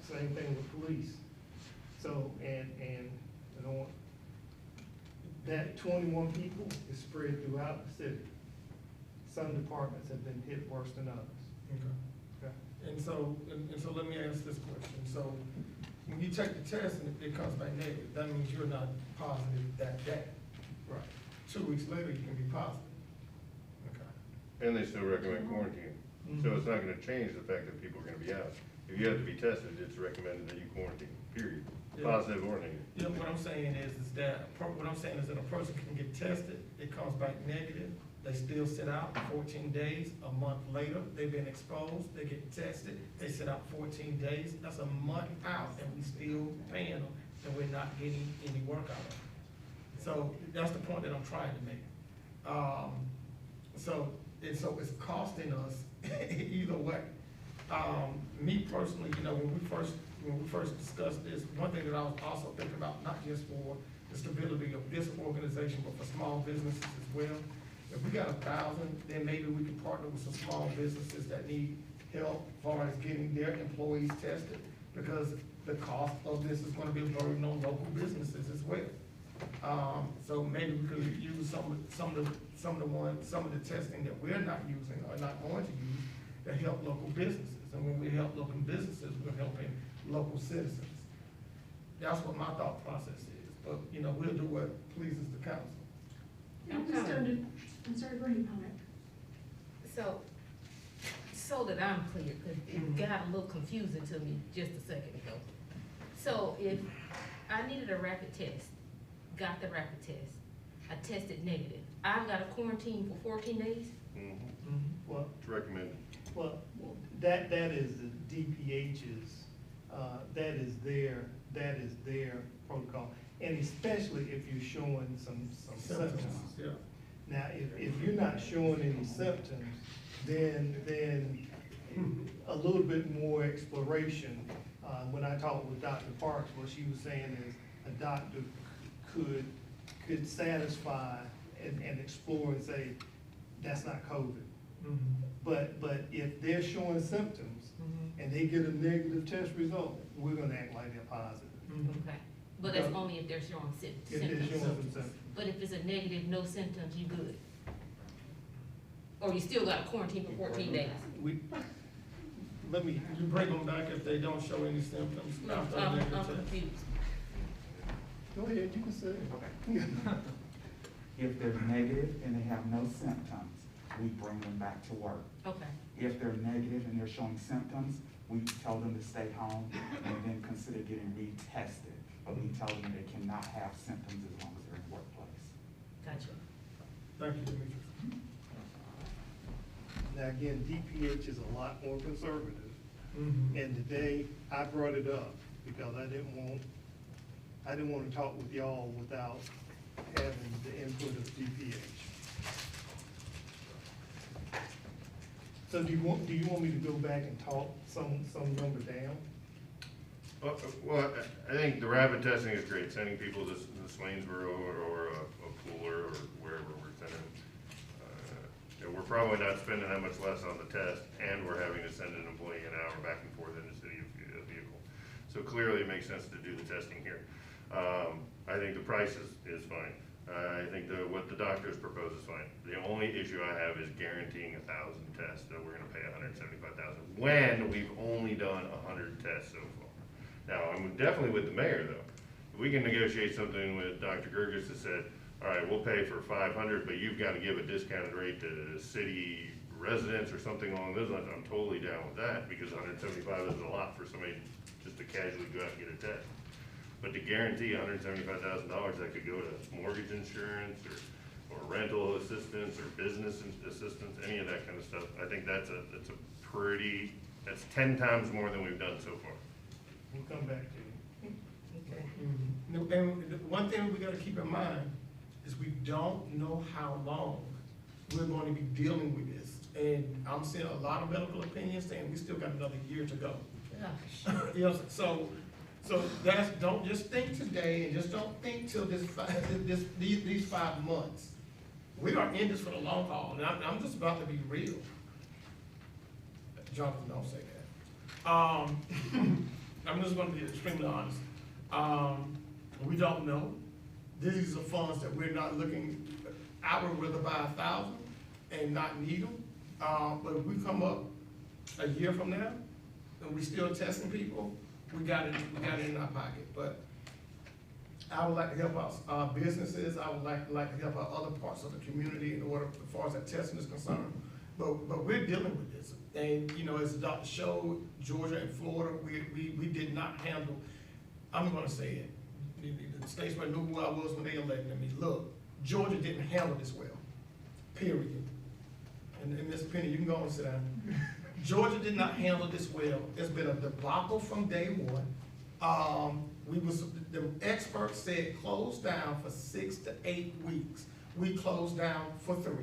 same thing with police. So, and you know, that 21 people is spread throughout the city. Some departments have been hit worse than others. Okay. Okay. And so let me ask this question. So when you take the test and it comes back negative, that means you're not positive that day. Right. 2 weeks later, you can be positive. Okay. And they still recommend quarantine. So it's not gonna change the fact that people are gonna be out. If you have to be tested, it's recommended that you quarantine, period, Yeah. positive or negative. Yeah, what I'm saying is that, what I'm saying is that a person can get tested, it comes back negative, they still sit out 14 days, a month later, they've been exposed, they get tested, they sit out 14 days, that's a month out, and we still paying them, and we're not getting any work out of them. So that's the point that I'm trying to make. So it's costing us either way. Me personally, you know, when we first discussed this, one thing that I was also thinking about, not just for the stability of this organization, but for small businesses as well. If we got 1,000, then maybe we can partner with some small businesses that need help as far as getting their employees tested, because the cost of this is gonna be a burden on local businesses as well. So maybe we could use some of the testing that we're not using or not going to use to help local businesses. And when we help local businesses, we're helping local citizens. That's what my thought process is, but, you know, we'll do what pleases the council. I'm just under, I'm sorry, go ahead, Paulette. So that I'm clear, because it got a little confusing to me just a second ago. So if I needed a rapid test, got the rapid test, I tested negative, I've got to quarantine for 14 days? Well, It's recommended. well, that is the DPH's, that is their protocol. And especially if you're showing some symptoms. Yeah. Now, if you're not showing any symptoms, then a little bit more exploration. When I talked with Dr. Parks, what she was saying is a doctor could satisfy and explore and say, that's not COVID. But if they're showing symptoms and they get a negative test result, we're gonna act like they're positive. Okay, but that's only if they're showing If they're showing symptoms. some symptoms. But if it's a negative, no symptoms, you good? Or you still got to quarantine for 14 days? Let me, You bring them back if they don't show any symptoms No, after a I'm negative test. confused. go ahead, you can say it. Okay. If they're negative and they have no symptoms, we bring them back to work. Okay, If they're negative and they're showing symptoms, we tell them to stay home and then consider getting retested. But we tell them they cannot have symptoms as long as they're in the workplace. gotcha. Thank you, Demetrius. Now, again, DPH is a lot more conservative. And today, I brought it up because I didn't want to talk with y'all without having the input of DPH. So do you want me to go back and talk some number down? Well, I think the rapid testing is great, sending people to Swainsboro or a Pooler or wherever we're sending. You know, we're probably not spending that much less on the test, and we're having to send an employee an hour back and forth in the city of vehicle. So clearly it makes sense to do the testing here. I think the price is fine. I think what the doctors propose is fine. The only issue I have is guaranteeing 1,000 tests, that we're gonna pay $175,000, when we've only done 100 tests so far. Now, I'm definitely with the mayor, though. If we can negotiate something with Dr. Gerges that said, all right, we'll pay for 500, but you've gotta give a discounted rate to city residents or something along those lines, I'm totally down with that, because 175 is a lot for somebody just to casually go out and get a test. But to guarantee $175,000, that could go to mortgage insurance or rental assistance or business assistance, any of that kind of stuff, I think that's 10 times more than we've done so far. We'll come back to you. Okay. And the one thing we gotta keep in mind is we don't know how long we're going to be dealing with this. And I'm seeing a lot of medical opinions saying we still got another year to go. Gosh. You know, so So don't just think today, and just don't think till these 5 months. We are in this for the long haul, and I'm just about to be real. Jonathan, don't say that. I'm just gonna be extremely honest. We don't know. These are funds that we're not looking, I would rather buy 1,000 and not need them. But if we come up a year from now, and we still testing people, we got it in our pocket. But I would like to help our businesses, I would like to help our other parts of the community in order, as far as that testing is concerned. But we're dealing with this. And, you know, as the doctor showed, Georgia and Florida, we did not handle, I'm gonna say it. The statesman knew who I was when they elected me. Look, Georgia didn't handle this well, period. And Ms. Penny, you can go and sit down. Georgia did not handle this well. It's been a debacle from day one. The experts said close down for 6 to 8 weeks. We closed down for 3.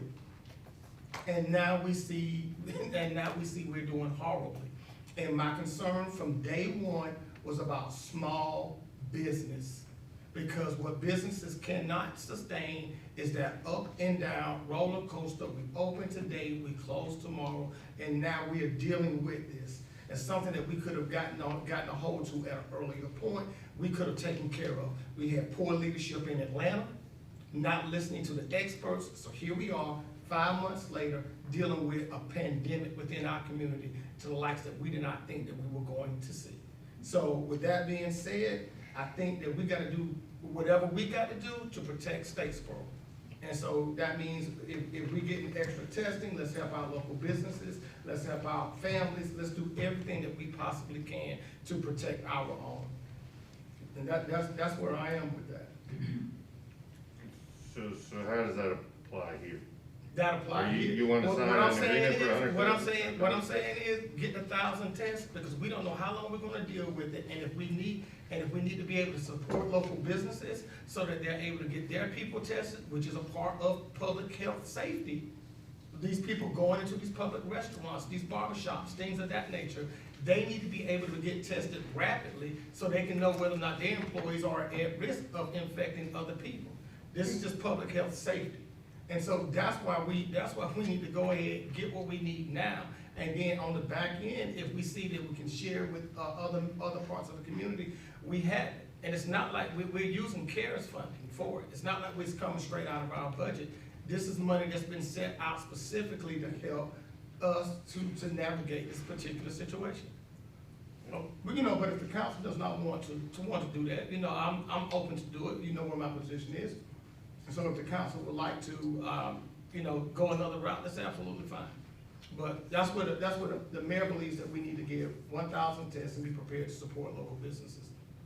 And now we see we're doing horribly. And my concern from day one was about small business. Because what businesses cannot sustain is that up and down roller coaster. We open today, we close tomorrow, and now we are dealing with this. It's something that we could have gotten a hold to at an earlier point. We could have taken care of. We had poor leadership in Atlanta, not listening to the experts. So here we are, 5 months later, dealing with a pandemic within our community to the likes that we did not think that we were going to see. So with that being said, I think that we gotta do whatever we gotta do to protect Statesboro. And so that means if we getting extra testing, let's help our local businesses, let's help our families, let's do everything that we possibly can to protect our own. And that's where I am with that. So how does that apply here? That applies. You want to sign an agreement for 100,000? What I'm saying is get 1,000 tests, because we don't know how long we're gonna deal with it, and if we need to be able to support local businesses so that they're able to get their people tested, which is a part of public health safety. These people going into these public restaurants, these barbershops, things of that nature, they need to be able to get tested rapidly so they can know whether or not their employees are at risk of infecting other people. This is just public health safety. And so that's why we need to go ahead, get what we need now. And then on the back end, if we see that we can share with other parts of the community, we have it. And it's not like we're using CARES funding for it. It's not like it's coming straight out of our budget. This is money that's been set out specifically to help us to navigate this particular situation. But if the council does not want to do that, I'm open to do it. You know where my position is. So if the council would like to, go another route, that's absolutely fine. But that's what the mayor believes that we need to give 1,000 tests and be prepared to support local businesses.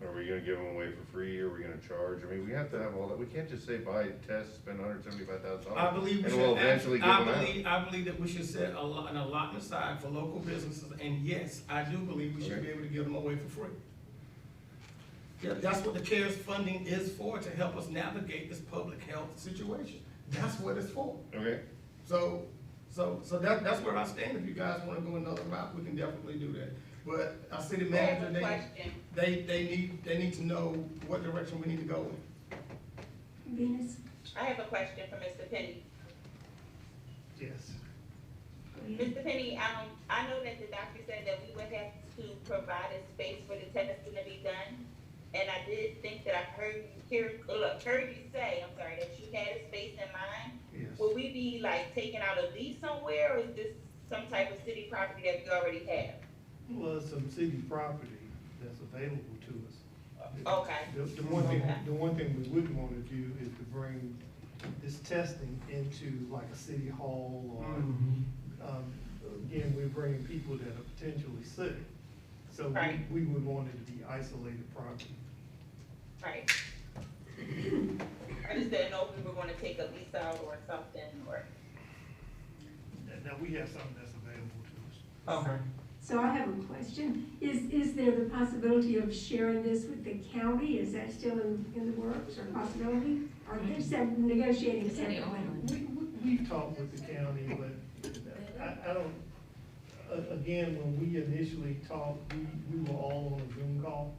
Are we gonna give them away for free, or are we gonna charge? I mean, we have to have all that. We can't just say buy tests, spend $175,000. I believe we and we'll eventually give them out. I believe that we should set an allotment aside for local businesses, and yes, I do believe we should be able to give them away for free. Yeah, that's what the CARES funding is for, to help us navigate this public health situation. That's what it's for. Okay. So that's where I stand. If you guys wanna go another route, we can definitely do that. But our city manager, they need to know what direction we need to go in. Venus? I have a question for Mr. Penny. Yes. Mr. Penny, I know that the doctor said that we would have to provide a space for the testing to be done. And I did think that I heard you say, that you had a space in mind. Yes. Will we be like taking out a lease somewhere, or is this some type of city property that we already have? Well, it's some city property that's available to us. Okay. The one thing we wouldn't want to do is to bring this testing into like a city hall or, again, we're bringing people that are potentially sick. So Right. we would want it to be isolated property. Right. I just didn't know if we were gonna take a lease out or something, or. Now, we have something that's available to us. Okay. So I have a question. Is there the possibility of sharing this with the county? Is that still in the works or possibility? Or they're negotiating separately? We've talked with the county, but I don't, again, when we initially talked, we were all on a Zoom call.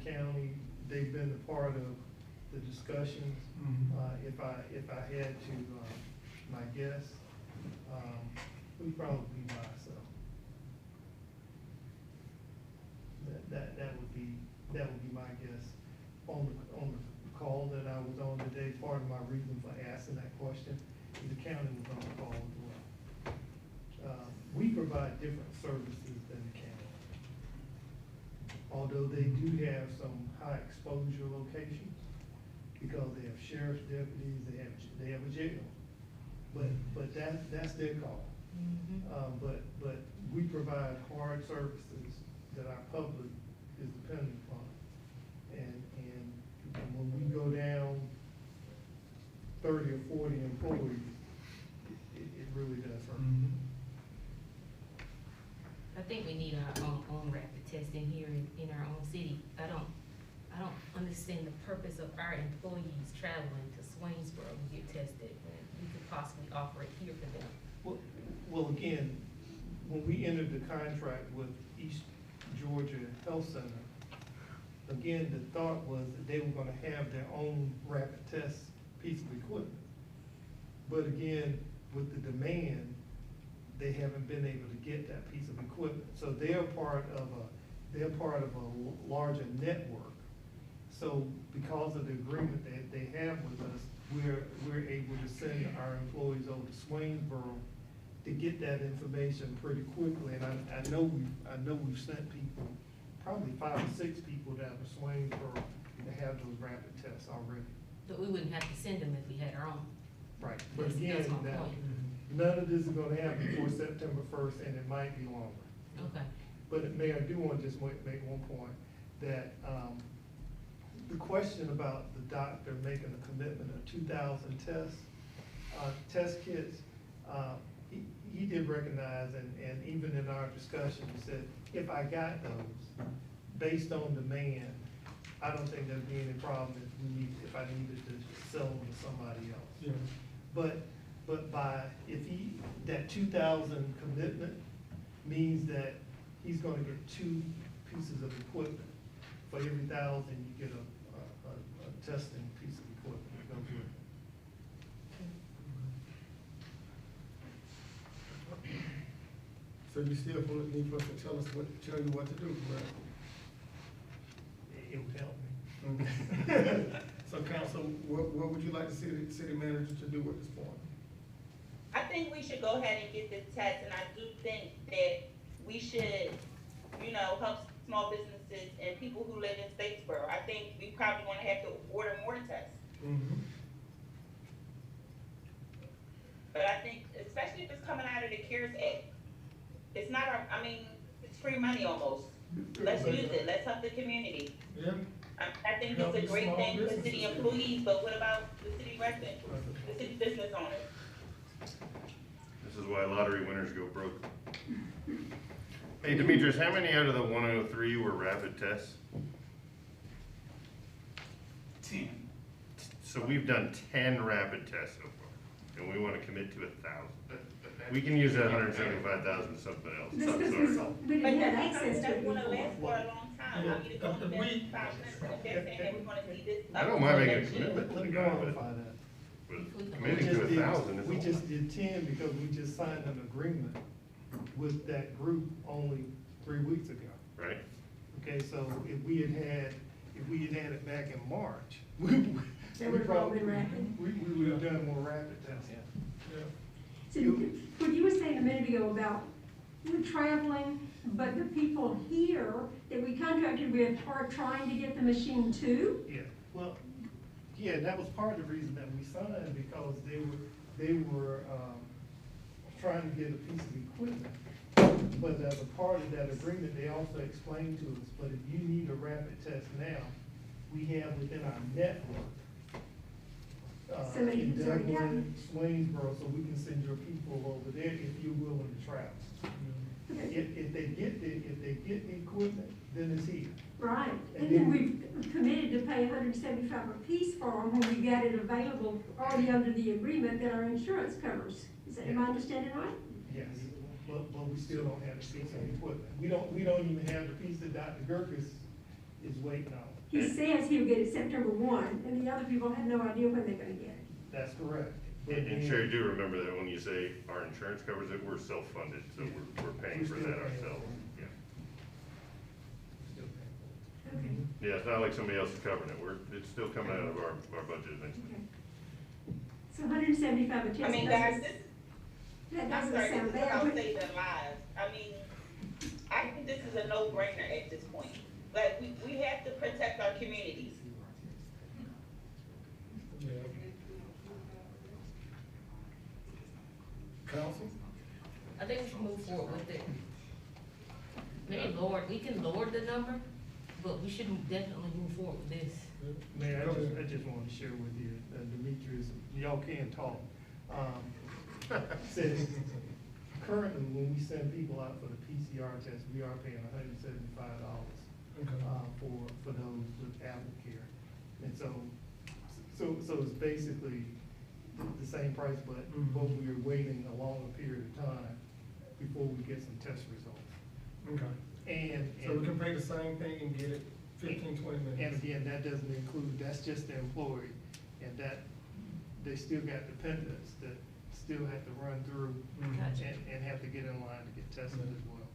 County, they've been a part of the discussions. If I had to, my guess, we'd probably buy some. That would be my guess. On the call that I was on today, part of my reason for asking that question is the county was on the call as well. We provide different services than the county. Although they do have some high exposure locations, because they have sheriff's deputies, they have a jail. But that's their call. But we provide hard services that our public is dependent upon. And when we go down 30 or 40 employees, it really does hurt. I think we need our own rapid testing here in our own city. I don't understand the purpose of our employees traveling to Swainsboro to get tested when we could possibly offer it here for them. Well, again, when we entered the contract with East Georgia Health Center, again, the thought was that they were gonna have their own rapid test piece of equipment. But again, with the demand, they haven't been able to get that piece of equipment. So they're part of a larger network. So because of the agreement that they have with us, we're able to send our employees over to Swainsboro to get that information pretty quickly. And I know we've sent people, probably 5 or 6 people down to Swainsboro to have those rapid tests already. But we wouldn't have to send them if we had our own. Right. But That's again, my now, point. none of this is gonna happen before September 1st, and it might be longer. Okay. But Mayor, I do want to just make one point, that, the question about the doctor making a commitment of 2,000 test kits, he did recognize, and even in our discussion, he said, if I got those, based on demand, I don't think there'd be any problem if I needed to sell them to somebody else. Yeah. But that 2,000 commitment means that he's gonna get 2 pieces of equipment. For every 1,000, you get a testing piece of equipment that goes with it. So you still need for us to tell you what to do, correct? It would help me. So council, what would you like the city manager to do with this point? I think we should go ahead and get this test, and I do think that we should, help small businesses and people who live in Statesboro. I think we probably wanna have to order more tests. But I think, especially if it's coming out of the CARES Act, it's not it's free money almost. Let's use it, let's help the community. Yeah. I think it's a great thing for city employees, but what about the city residents, the city business owners? This is why lottery winners go broke. Hey, Demetrius, how many out of the 103 were rapid tests? 10. So we've done 10 rapid tests so far, and we want to commit to 1,000. We can use that 175,000 to something else. This I'm because sorry. we But didn't have that's access to that's it gonna before. last for a long time. I mean, to go to bed 5 minutes, if they're saying that we're gonna see this. I don't mind making a next year. commitment. Let me qualify that. But committing to 1,000 is a We lot. just did 10 because we just signed an agreement with that group only 3 weeks ago. Right? Okay, so if we had it back in March, we That would've all been rapid. We would have done more rapid testing. So what you were saying a minute ago about we're traveling, but the people here that we contracted with are trying to get the machine too? Yeah, well, yeah, that was part of the reason that we signed, because they were trying to get a piece of equipment. But as a part of that agreement, they also explained to us, but if you need a rapid test now, we have within our network, Somebody in who's already got Dublin, Swainsboro, so we can send your people over there if you're willing to travel. Okay. If they get the equipment, then it's here. Right, And and then then- we've committed to pay $175 a piece for them when we got it available already under the agreement that our insurance covers. Am I understanding right? Yes, but we still don't have the piece of equipment. We don't even have the piece that Dr. Gerkes is waiting on. He says he'll get it September 1, and the other people have no idea when they're gonna get it. That's correct. And Sherry, do remember that when you say our insurance covers it, we're self-funded, so we're paying for that ourselves. Yeah. Still paying Okay, Yeah, it's not like somebody else is covering it. It's still coming out of our budget eventually. okay. So 175 a test I mean, guys, doesn't, this, that I'm doesn't sorry, this sound is bad. about but- saving lives. I mean, I think this is a no-brainer at this point. Like, we have to protect our communities. Yeah. Council? I think we should move forward with it. Maybe lower, we can lower the number, but we should definitely move forward with this. Mayor, I just wanted to share with you, Demetrius, y'all can talk. Said, currently, when we send people out for the PCR test, we are paying $175 Okay. for those with Apple Care. And so it's basically the same price, but we are waiting a longer period of time before we get some test results. Okay. And. So we can pay the same thing and get it 15, 20 And minutes. again, that doesn't include, that's just the employee, and that, they still got dependents that still have to run through Gotcha. and have to get in line to get tested as well.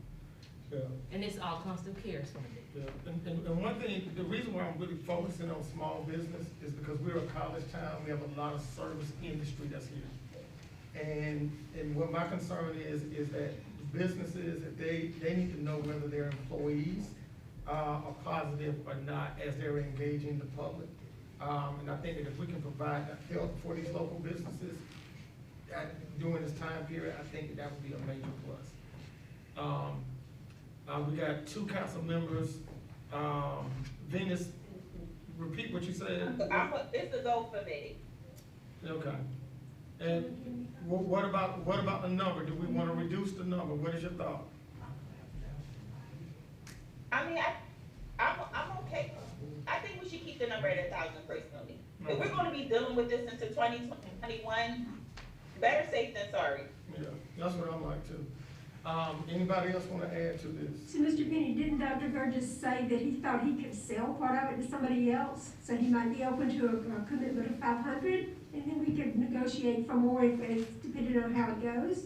Yeah. And it's all constant care funded. Yeah, and one thing, the reason why I'm really focusing on small business is because we're a college town, we have a lot of service industry that's here. And what my concern is that businesses, if they need to know whether their employees are positive or not as they're engaging the public. And I think that if we can provide help for these local businesses during this time period, I think that would be a major plus. We got 2 council members, Venus, repeat what you said. It's a go for me. Okay. And what about the number? Do we wanna reduce the number? What is your thought? I mean, I'm okay. I think we should keep the number at 1,000 personally. If we're gonna be dealing with this into 2021, better safe than sorry. Yeah, that's what I'm like too. Anybody else wanna add to this? So, Mr. Penny, didn't Dr. Burgess say that he thought he could sell part of it to somebody else? So he might be open to a commitment of 500, and then we could negotiate for more if depending on how it goes?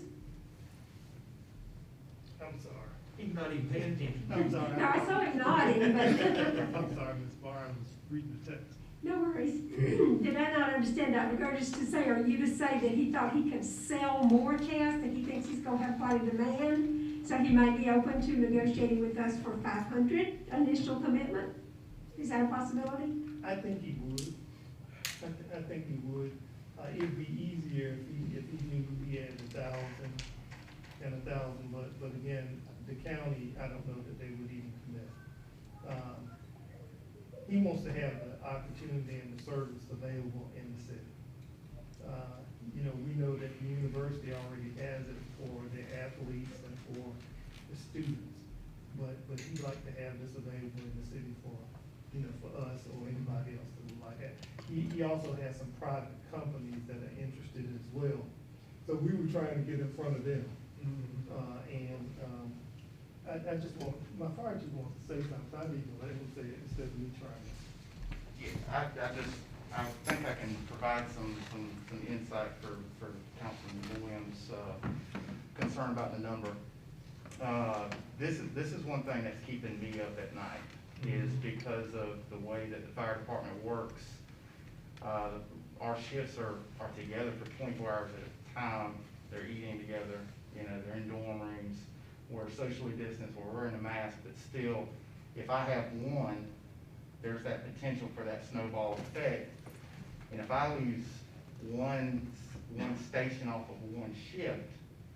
I'm sorry. He's not even paying attention. I'm sorry. No, I saw him nodding, but. I'm sorry, Ms. Barr, I was reading the text. No worries. Did I not understand Dr. Burgess to say, or you to say that he thought he could sell more tests, that he thinks he's gonna have quite a demand? So he might be open to negotiating with us for 500 initial commitment? Is that a possibility? I think he would. I think he would. It'd be easier if he knew he had 1,000 and 1,000, but again, the county, I don't know that they would even commit. He wants to have the opportunity and the service available in the city. We know that the university already has it for the athletes and for the students, but he'd like to have this available in the city for us or anybody else that would like that. He also has some private companies that are interested as well. So we were trying to get in front of them. I just want, my fire chief wants to say something, I need to let him say it instead of me trying to. Yeah, I think I can provide some insight for Councilman Williams' concern about the number. This is one thing that's keeping me up at night, is because of the way that the fire department works. Our shifts are together for 24 hours at a time. They're eating together, they're in dorm rooms. We're socially distanced, we're wearing a mask, but still, if I have one, there's that potential for that snowball effect. And if I lose one station off of one shift,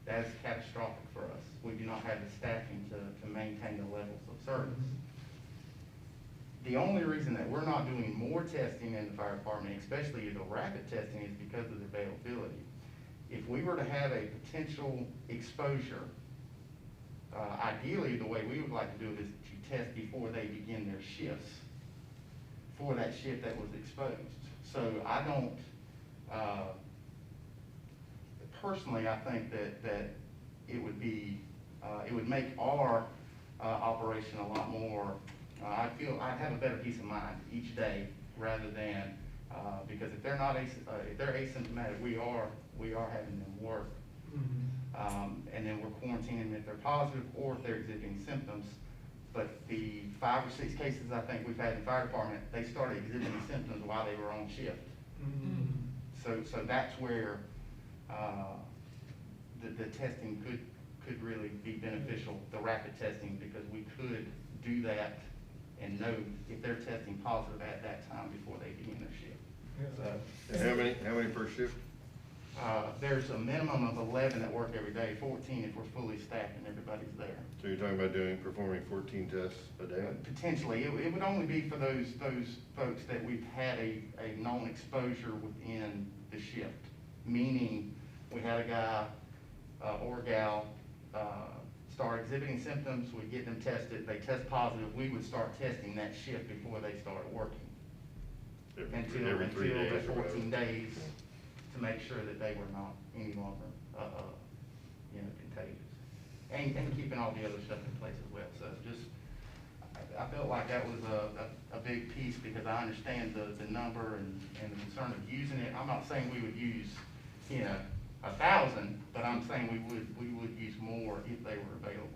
that is catastrophic for us. We do not have the staffing to maintain the levels of service. The only reason that we're not doing more testing in the fire department, especially the rapid testing, is because of the availability. If we were to have a potential exposure, ideally the way we would like to do it is to test before they begin their shifts for that shift that was exposed. So I don't, personally, I think that it would be, it would make our operation a lot more I feel I have a better peace of mind each day rather than, because if they're not, if they're asymptomatic, we are having them work. And then we're quarantining if they're positive or if they're exhibiting symptoms. But the 5 or 6 cases I think we've had in the fire department, they started exhibiting symptoms while they were on shift. So that's where, the testing could really be beneficial, the rapid testing, because we could do that and know if they're testing positive at that time before they begin their shift. So, How many per shift? there's a minimum of 11 that work every day, 14 if we're fully staffed and everybody's there. So you're talking about performing 14 tests a day? Potentially, it would only be for those folks that we've had a known exposure within the shift. Meaning, we had a guy, or gal, start exhibiting symptoms, we get them tested, they test positive, we would start testing that shift before they started working. Every 3 days Until or the 14 whatever. days, to make sure that they were not any longer, contagious. And keeping all the other stuff in place as well. So just, I felt like that was a big piece, because I understand the number and the concern of using it. I'm not saying we would use, 1,000, but I'm saying we would use more if they were available.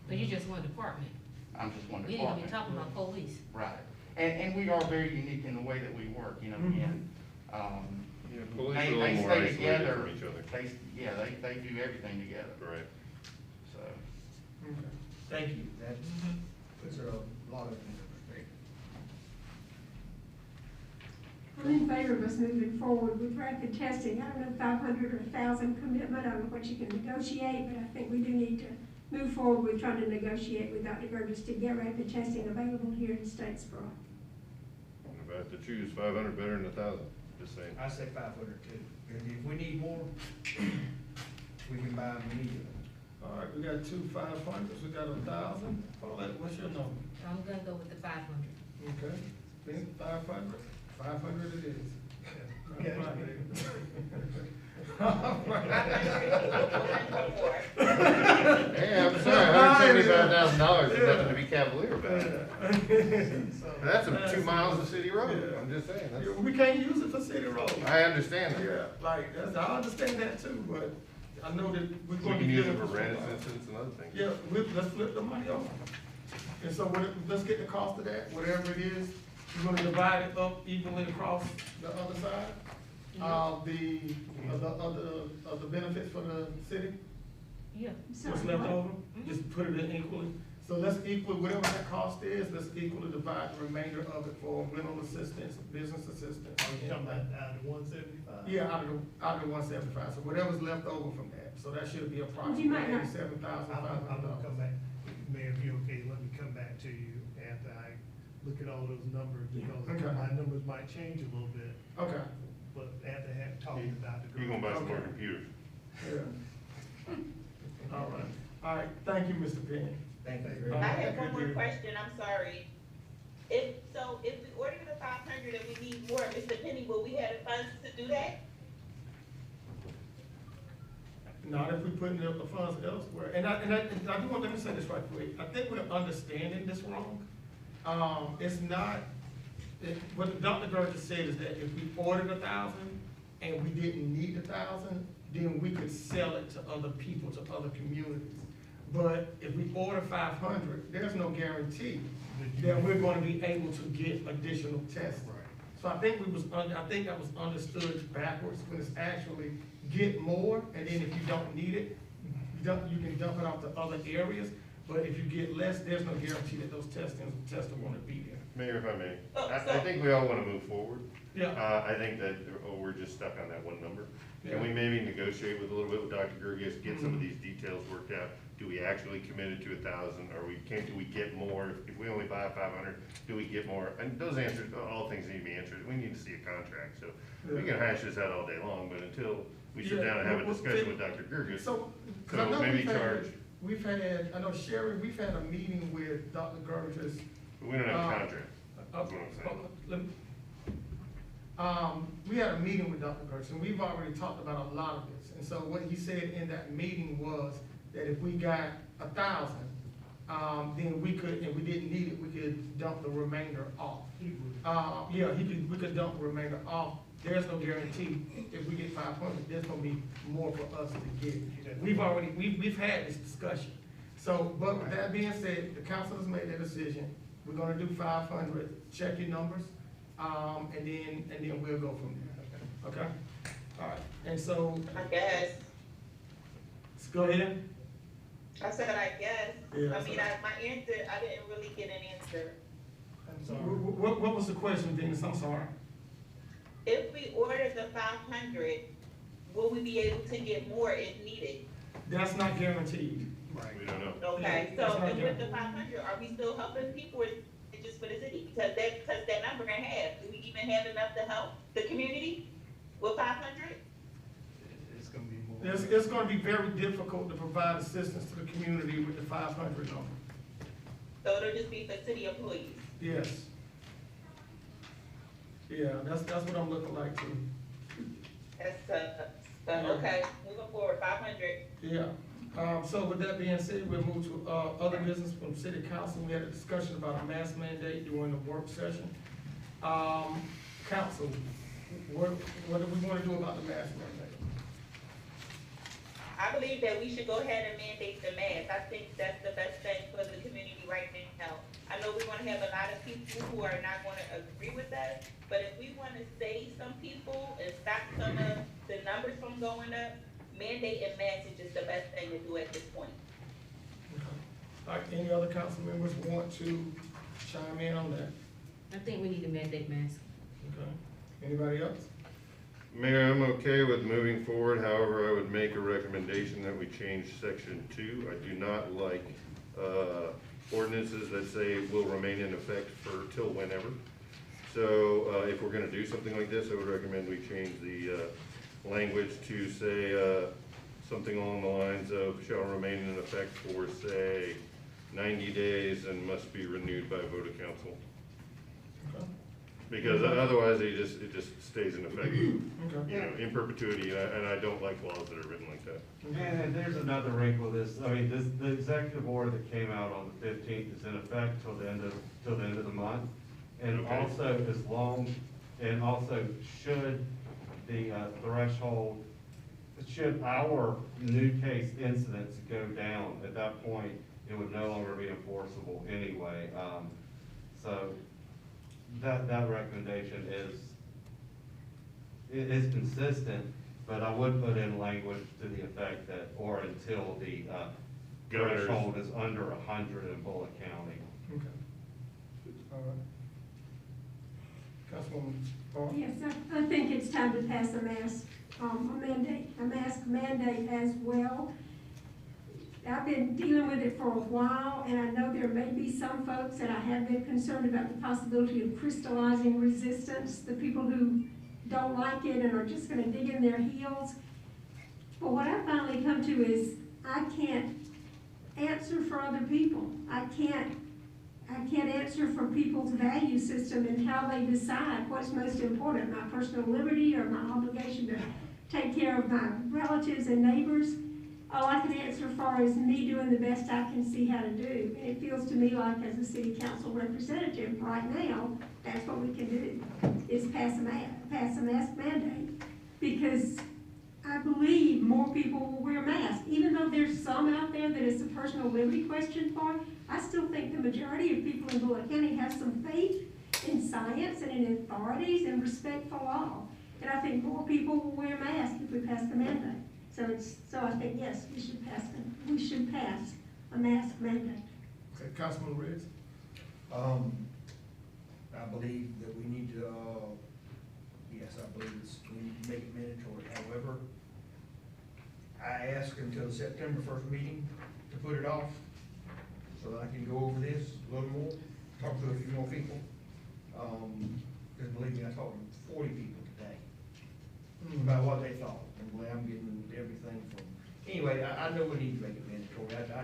But you're just one department. I'm just one We didn't even department. talking about police. Right. And we are very unique in the way that we work, again. Yeah, police are a They little more stay isolated together. from each other. They do everything together, Right. so. Thank you. That puts a lot of things in perspective. I'm in favor of us moving forward with rapid testing. I don't know, 500 or 1,000 commitment, I don't know what you can negotiate, but I think we do need to move forward with trying to negotiate with Dr. Burgess to get rapid testing available here in Statesboro. If I have to choose, 500 better than 1,000, just saying. I say 500 too. If we need more, we can buy them immediately. All right, we got 2 500s, we got 1,000. Paulette, what's your number? I'm gonna go with the 500. Okay, then 500, 500 it is. Yeah. All right. Hey, I'm sorry, $175,000 is nothing to be cavalier about. That's 2 miles of city road, I'm just saying. Yeah, we can't use it for city roads. I understand that. Yeah, like, I understand that too, but I know that we're We going to can be use it dealing for with. rent assistance and other things. Yeah, let's flip the money over. And so let's get the cost of that, whatever it is, we're gonna divide it up evenly across the other side. The benefits for the city, Yeah. what's left over, just put it in equally. So let's equal, whatever that cost is, let's equally divide the remainder of it for rental assistance, business assistance. You talking about out of 175? Yeah, out of the 175, so whatever's left over from that, so that should be You approximately might not- $87,500. I'm gonna come back, Mayor, if you're okay, let me come back to you after I look at all those numbers, because Okay. my numbers might change a little bit, Okay, but after talking about the. You're gonna buy some more Okay. computers. yeah. All right, thank you, Mr. Penny. Thank you I very I much. have one more question, I'm sorry. If we order the 500 and we need more, Mr. Penny, will we have the funds to do that? Not if we put in the funds elsewhere, and I do want, let me say this right quick, I think we're understanding this wrong. It's not, what Dr. Burgess said is that if we ordered 1,000 and we didn't need 1,000, then we could sell it to other people, to other communities. But if we order 500, there's no guarantee that we're gonna be able to get additional tests. Right. So I think I think that was understood backwards, when it's actually get more, and then if you don't need it, you can dump it off to other areas. But if you get less, there's no guarantee that those tests are gonna be there. Mayor, if I may, Oh, I so- think we all wanna move forward. Yeah. I think that, we're just stuck on that one number. Yeah. And we maybe negotiate with a little bit with Dr. Gergis, get some of these details worked out. Do we actually commit it to 1,000, or do we get more? If we only buy 500, do we get more? And those answers, all things need to be answered. We need to see a contract, so we can hash this out all day long, but until we sit Yeah, down and have a well, discussion see- with Dr. Gergis. So, 'cause I So know maybe charge, I know Sherry, we've had a meeting with Dr. Gergis. we don't have a contract. Okay, That's what I'm saying. let me- we had a meeting with Dr. Gertz, and we've already talked about a lot of this. And so what he said in that meeting was that if we got 1,000, then we could, and we didn't need it, we could dump the remainder off. He would. Yeah, we could dump the remainder off. There's no guarantee, if we get 500, there's gonna be more for us to get. We've had this discussion. So, but with that being said, the council has made their decision. We're gonna do 500, check your numbers, and then we'll go from there, okay? All right, and so, I guess. let's go ahead. I said, I guess. Yeah, I mean, my answer, I didn't really get an answer. I'm sorry. What was the question, Venus? I'm sorry. If we order the 500, will we be able to get more if needed? That's not guaranteed. We don't know. Okay, Yeah, that's so not and with the guaranteed. 500, are we still helping people or is it just for the city? Because that number and a half, do we even have enough to help the community with 500? It's gonna be more. It's gonna be very difficult to provide assistance to the community with the 500 number. So it'll just be for city employees? Yes. Yeah, that's what I'm looking like too. That's, okay, moving forward, 500. Yeah, so with that being said, we'll move to, other business from city council. We had a discussion about a mask mandate during the work session. Council, what do we wanna do about the mask mandate? I believe that we should go ahead and mandate the mask. I think that's the best thing for the community right now. I know we're gonna have a lot of people who are not gonna agree with us, but if we wanna save some people and stop some of the numbers from going up, mandate and mask is just the best thing to do at this point. All right, any other council members want to chime in on that? I think we need to mandate masks. Okay, anybody else? Mayor, I'm okay with moving forward, however, I would make a recommendation that we change section 2. I do not like, ordinances that say will remain in effect for till whenever. So, if we're gonna do something like this, I would recommend we change the, language to say, something along the lines of shall remain in effect for, say, 90 days and must be renewed by a vote of council. Okay. Because otherwise, it just stays in effect, you Okay. know, in perpetuity, and I don't like laws that are written like that. And there's another wrinkle to this, I mean, the executive order that came out on the 15th is in effect till the end of the month. And Okay. also should the threshold, should our new case incidents go down, at that point, it would no longer be enforceable anyway. So that recommendation is consistent, but I would put in language to the effect that, or until the Governors. threshold is under 100 in Bullock County. Okay. All right. Councilwoman Barr? Yes, I think it's time to pass a mask mandate as well. I've been dealing with it for a while, and I know there may be some folks that I have been concerned about the possibility of crystallizing resistance, the people who don't like it and are just gonna dig in their heels. But what I finally come to is, I can't answer for other people. I can't answer for people's value system and how they decide what's most important, my personal liberty or my obligation to take care of my relatives and neighbors. All I can answer for is me doing the best I can see how to do. And it feels to me like as a city council representative right now, that's what we can do, is pass a mask mandate. Because I believe more people will wear masks. Even though there's some out there that it's a personal liberty question for, I still think the majority of people in Bullock County have some faith in science and in authorities and respect for law. And I think more people will wear masks if we pass the mandate. So I think, yes, we should pass a mask mandate. Okay, Councilman Riggs? I believe that we need to, yes, I believe we need to make it mandatory. However, I asked until the September 1st meeting to put it off, so that I can go over this a little more, talk to a few more people. Because believe me, I talked to 40 people today about what they thought, and boy, I'm getting everything from, anyway, I know we need to make it mandatory. I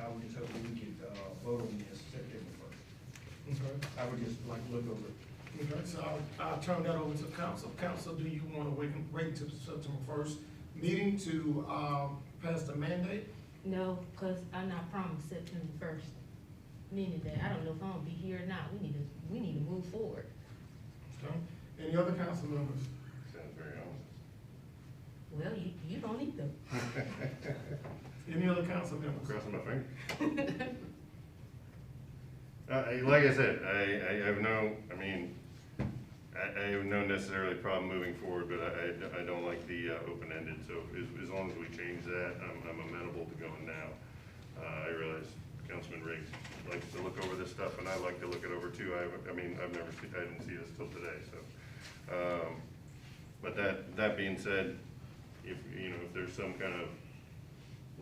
would just hope that we could, vote on this September 1st. Okay. I would just like to look over it. Okay, so I'll turn that over to council. Council, do you want to wait to the September 1st meeting to, pass the mandate? No, cause I'm not promised September first, meaning that I don't know if I'm gonna be here or not. We need to move forward. Okay. Any other council members? Sounds very Well, you don't either. Any other council members? Crossing my fingers. Like I said, I have no, I mean, I have no necessarily problem moving forward, but I don't like the open-ended, so as long as we change that, I'm amenable to going now. I realize Councilman Riggs likes to look over this stuff, and I like to look it over too. I mean, I didn't see this till today, so. But that being said, if there's some kind of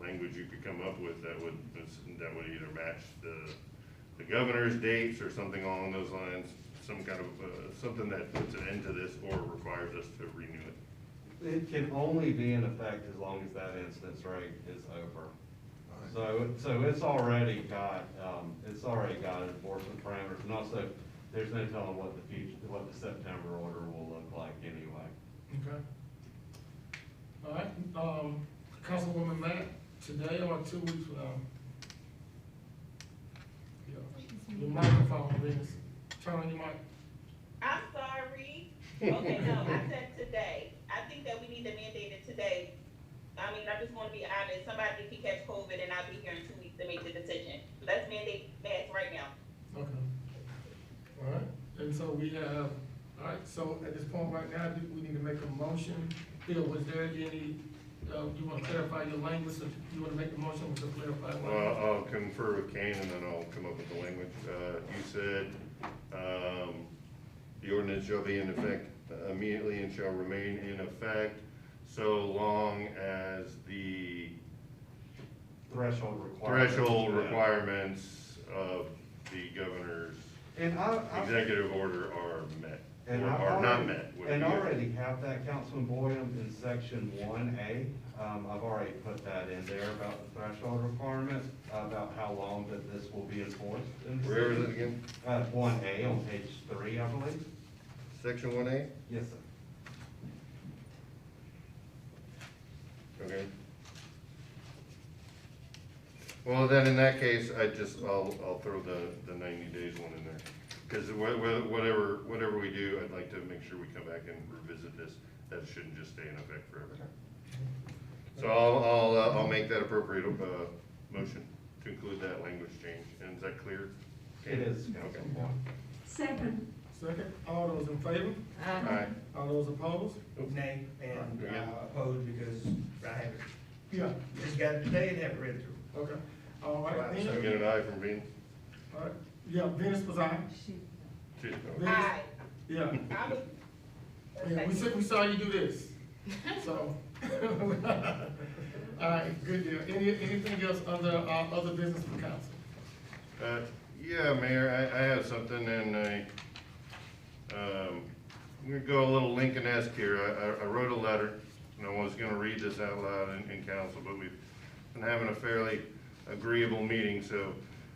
language you could come up with that would either match the governor's dates or something along those lines, some kind of, something that puts an end to this or requires us to renew it. It can only be in effect as long as that incidence rate is over. So it's already got enforcement parameters, and also, there's no telling what the September order will look like anyway. Okay. All right, Councilwoman Matt, today or 2 weeks from now? Yeah. Your microphone, Venus. Turn on your mic. I'm sorry. Okay, no, I said today. I think that we need to mandate it today. I mean, I'm just gonna be honest, somebody can catch COVID and I'll be here in 2 weeks to make the decision. Let's mandate masks right now. Okay. All right, and so we have, all right, so at this point right now, we need to make a motion. Phil, was there any, you wanna clarify your language, or you wanna make the motion to clarify language? Well, I'll confer with Kane and then I'll come up with the language. You said, the ordinance shall be in effect immediately and shall remain in effect so long as the Threshold requirements of the governor's And executive order are met, And or are not met. And I already have that, Councilman Boyum, in section 1A. I've already put that in there about the threshold requirement, about how long that this will be enforced. in the Where is city. it again? 1A on page 3, I believe. Section 1A? Yes, sir. Okay. Well, then in that case, I'll throw the 90 days one in there. Because whatever we do, I'd like to make sure we come back and revisit this. That shouldn't just stay in effect forever. So I'll make that appropriate, motion to include that language change. And is that clear? It is, Okay. Councilman Boyum. Second. Second, all those in favor? All right. All those opposed? Nay, and Yeah. opposed because I haven't, Yeah. just got it today and haven't read it through. Okay, all right, Right, So then, get an eye from Venus? all right, yeah, Venus was aye. Two. Aye. Yeah, I was. yeah, we saw you do this, so. All right, good deal. Anything else under, other business for council? Yeah, Mayor, I have something, and I'm gonna go a little Lincoln-esque here. I wrote a letter, and I was gonna read this out loud in council, but we've been having a fairly agreeable meeting, so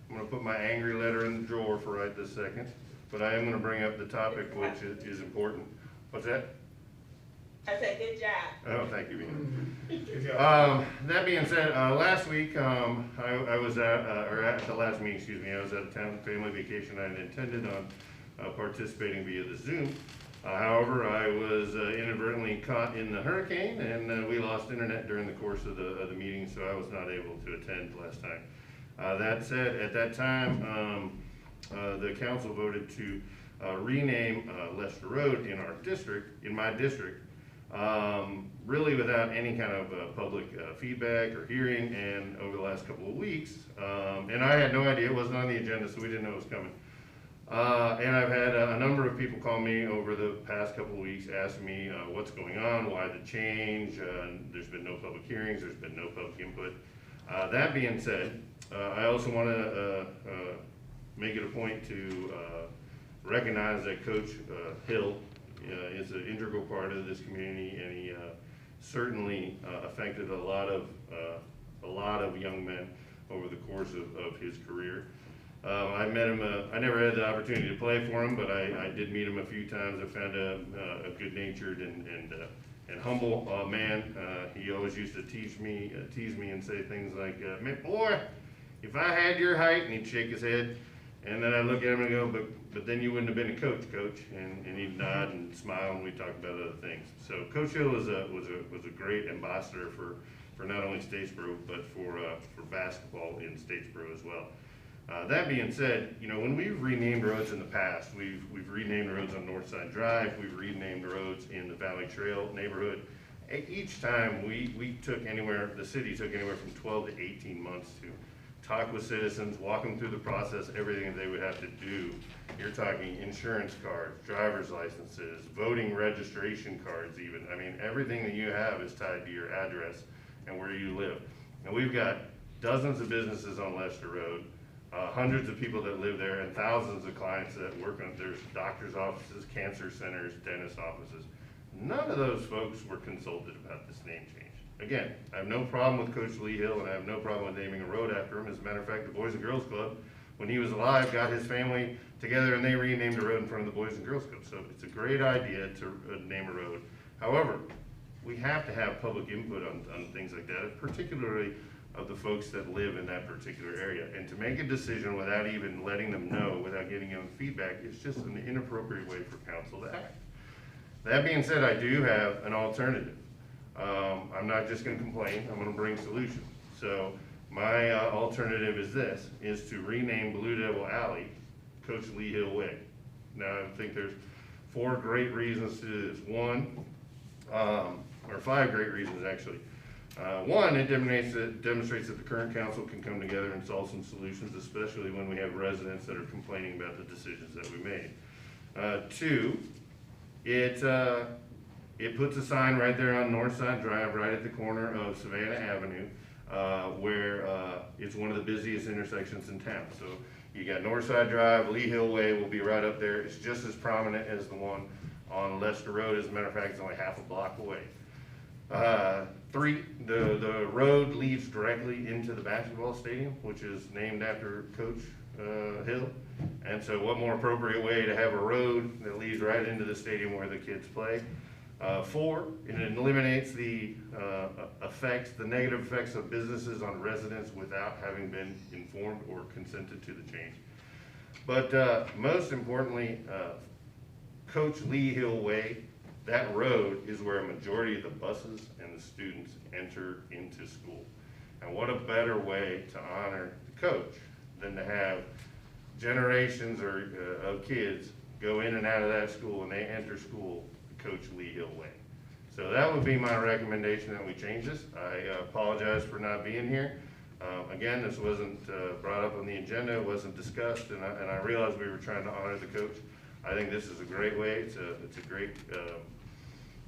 I'm gonna put my angry letter in the drawer for right this second. But I am gonna bring up the topic, which is important. What's that? I said, good job. Oh, thank you, Venus. Good job. That being said, last week, I was at the last meeting, excuse me, I was at a town family vacation. I had intended on participating via the Zoom. However, I was inadvertently caught in the hurricane, and we lost internet during the course of the meeting, so I was not able to attend last time. That said, at that time, the council voted to rename Lester Road in our district, in my district, really without any kind of public feedback or hearing, and over the last couple of weeks, and I had no idea, it wasn't on the agenda, so we didn't know it was coming. And I've had a number of people call me over the past couple of weeks, asking me what's going on, why the change, there's been no public hearings, there's been no public input. That being said, I also want to make it a point to recognize that Coach Hill is an integral part of this community, and he certainly affected a lot of young men over the course of his career. I met him, I never had the opportunity to play for him, but I did meet him a few times. I found a good-natured and and humble man. He always used to tease me and say things like, "Man, boy, if I had your height," and he'd shake his head, and then I'd look at him and go, but then you wouldn't have been a coach, and he'd nod and smile, and we'd talk about other things. So Coach Hill was a great ambassador for not only Statesboro, but for basketball in Statesboro as well. That being said, you know, when we've renamed roads in the past, we've renamed roads on Northside Drive, we've renamed roads in the Valley Trail neighborhood. Each time the city took anywhere from 12 to 18 months to talk with citizens, walk them through the process, everything that they would have to do. You're talking insurance cards, driver's licenses, voting registration cards even. I mean, everything that you have is tied to your address and where you live. And we've got dozens of businesses on Lester Road, hundreds of people that live there, and thousands of clients that work on, there's doctor's offices, cancer centers, dentist offices. None of those folks were consulted about this name change. Again, I have no problem with Coach Lee Hill, and I have no problem with naming a road after him. As a matter of fact, the Boys and Girls Club, when he was alive, got his family together and they renamed a road in front of the Boys and Girls Club. So it's a great idea to name a road. However, we have to have public input on things like that, particularly of the folks that live in that particular area. And to make a decision without even letting them know, without getting them feedback, is just an inappropriate way for council to act. That being said, I do have an alternative. I'm not just gonna complain, I'm gonna bring solutions. So my alternative is to rename Blue Devil Alley Coach Lee Hill Way. Now, I think there's 4 great reasons to do this. One, or 5 great reasons actually. One, it demonstrates that the current council can come together and solve some solutions, especially when we have residents that are complaining about the decisions that we made. 2, it puts a sign right there on Northside Drive, right at the corner of Savannah Avenue, where it's one of the busiest intersections in town. So you got Northside Drive, Lee Hill Way will be right up there. It's just as prominent as the one on Lester Road. As a matter of fact, it's only half a block away. 3, the road leads directly into the basketball stadium, which is named after Coach Hill. And so what more appropriate way to have a road that leads right into the stadium where the kids play. 4, it eliminates the negative effects of businesses on residents without having been informed or consented to the change. But most importantly, Coach Lee Hill Way, that road is where a majority of the buses and the students enter into school. And what a better way to honor the coach than to have generations of kids go in and out of that school and they enter school Coach Lee Hill Way. So that would be my recommendation, that we change this. I apologize for not being here. Again, this wasn't brought up on the agenda, it wasn't discussed, and I realized we were trying to honor the coach. I think this is a great way. It's a great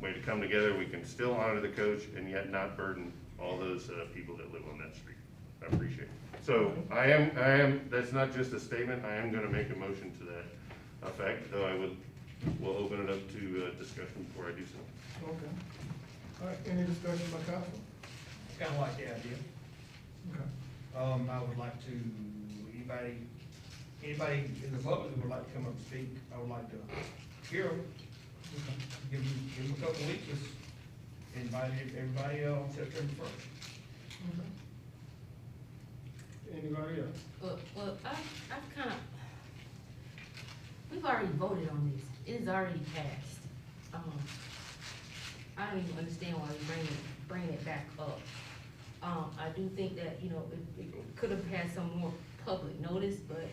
way to come together. We can still honor the coach and yet not burden all those people that live on that street. I appreciate it. So I am, that's not just a statement, I am gonna make a motion to that effect, though we'll open it up to discussion before I do so. Okay. All right, any discussion by council? Kind of like the idea. Okay. I would like to, anybody in the public who would like to come up and speak, I would like to hear them. Give them a couple weeks, just invite everybody on September 1st. Okay. Anybody else? Well, I've kind of, we've already voted on this. It is already passed. I don't even understand why we bring it back up. I do think that, you know, it could have had some more public notice, but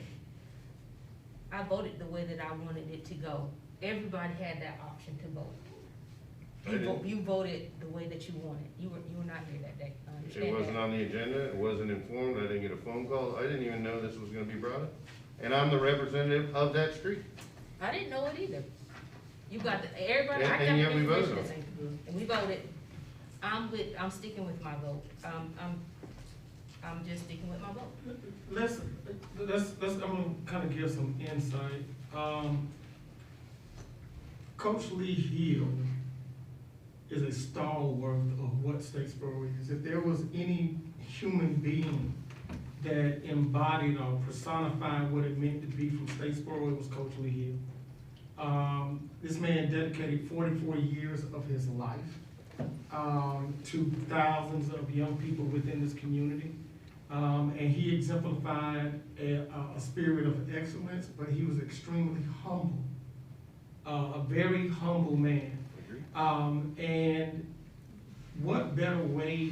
I voted the way that I wanted it to go. Everybody had that option to vote. You voted the way that you wanted. You were not here that day. I understand It wasn't that. on the agenda, it wasn't informed, I didn't get a phone call, I didn't even know this was gonna be brought up. And I'm the representative of that street. I didn't know it either. You got everybody, I got And the yet we voted information on the it. same. And we voted. I'm sticking with my vote. I'm just sticking with my vote. Let's, I'm gonna kind of give some insight. Coach Lee Hill is a stalwart of what Statesboro is. If there was any human being that embodied or personified what it meant to be from Statesboro, it was Coach Lee Hill. This man dedicated 44 years of his life to thousands of young people within this community. And he exemplified a spirit of excellence, but he was extremely humble, a very humble man. And what better way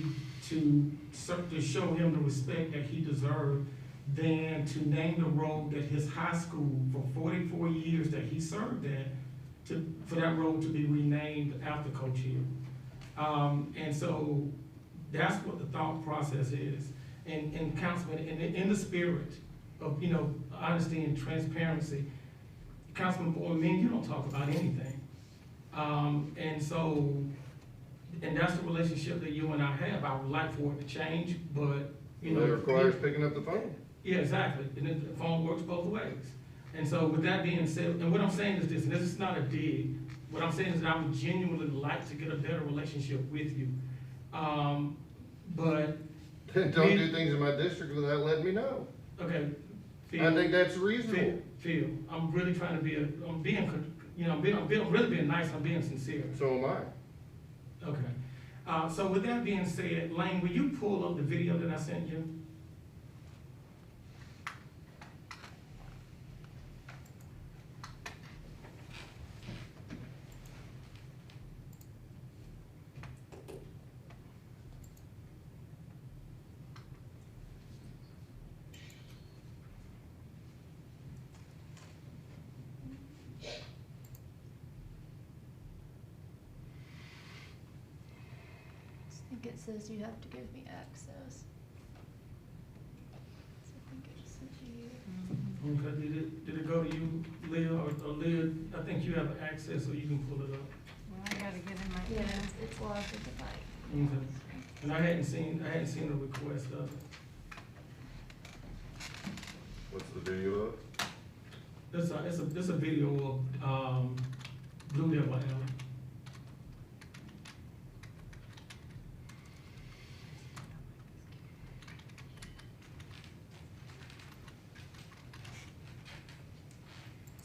to show him the respect that he deserved than to name the road that his high school for 44 years that he served at, for that road to be renamed after Coach Hill. And so that's what the thought process is. And Councilman, in the spirit of, honesty and transparency, Councilman Boyd, you don't talk about anything. And that's the relationship that you and I have. I would like for it to change, but, It requires picking up the phone. Yeah, exactly, and the phone works both ways. And so with that being said, and what I'm saying is this, and this is not a dig, what I'm saying is that I would genuinely like to get a better relationship with you. But. Don't do things in my district without letting me know. Okay. I think that's reasonable. Phil, I'm really trying to I'm really being nice, I'm being sincere. So am I. Okay. So with that being said, Lane, will you pull up the video that I sent you? I think it says you have to give me access. So I think it sent you. Okay, did it go to you, Leah, or Leah? I think you have access, so you can pull it up. Well, I gotta get in my, yeah, it's logged in the bike. Okay. And I hadn't seen a request of it. What's the video of? It's a video of, Blue Devil Alley.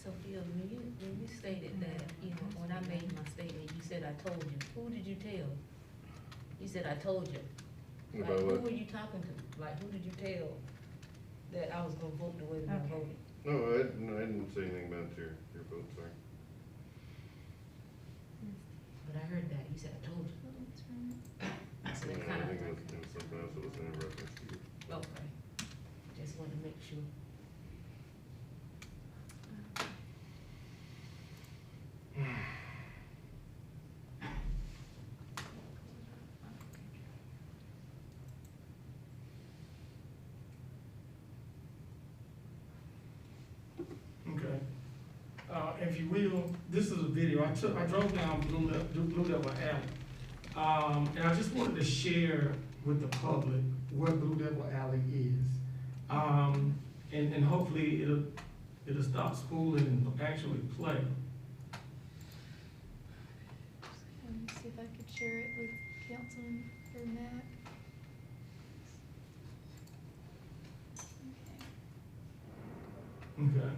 So Phil, when you stated that, when I made my statement, you said I told you. Who did you tell? You said I told you. Like, About who what? were you talking to? Like, who did you tell that I was gonna vote the way that I voted? No, I didn't say anything about your vote, sorry. But I heard that, you said I told you. So that I kind of, think it was something else that was in reference to you. okay. Just wanted to make sure. Okay. If you will, this is a video. I drove down Blue Devil Alley. And I just wanted to share with the public what Blue Devil Alley is. And hopefully it'll stop schooling and actually play. Let me see if I could share it with Councilman Mack. Okay.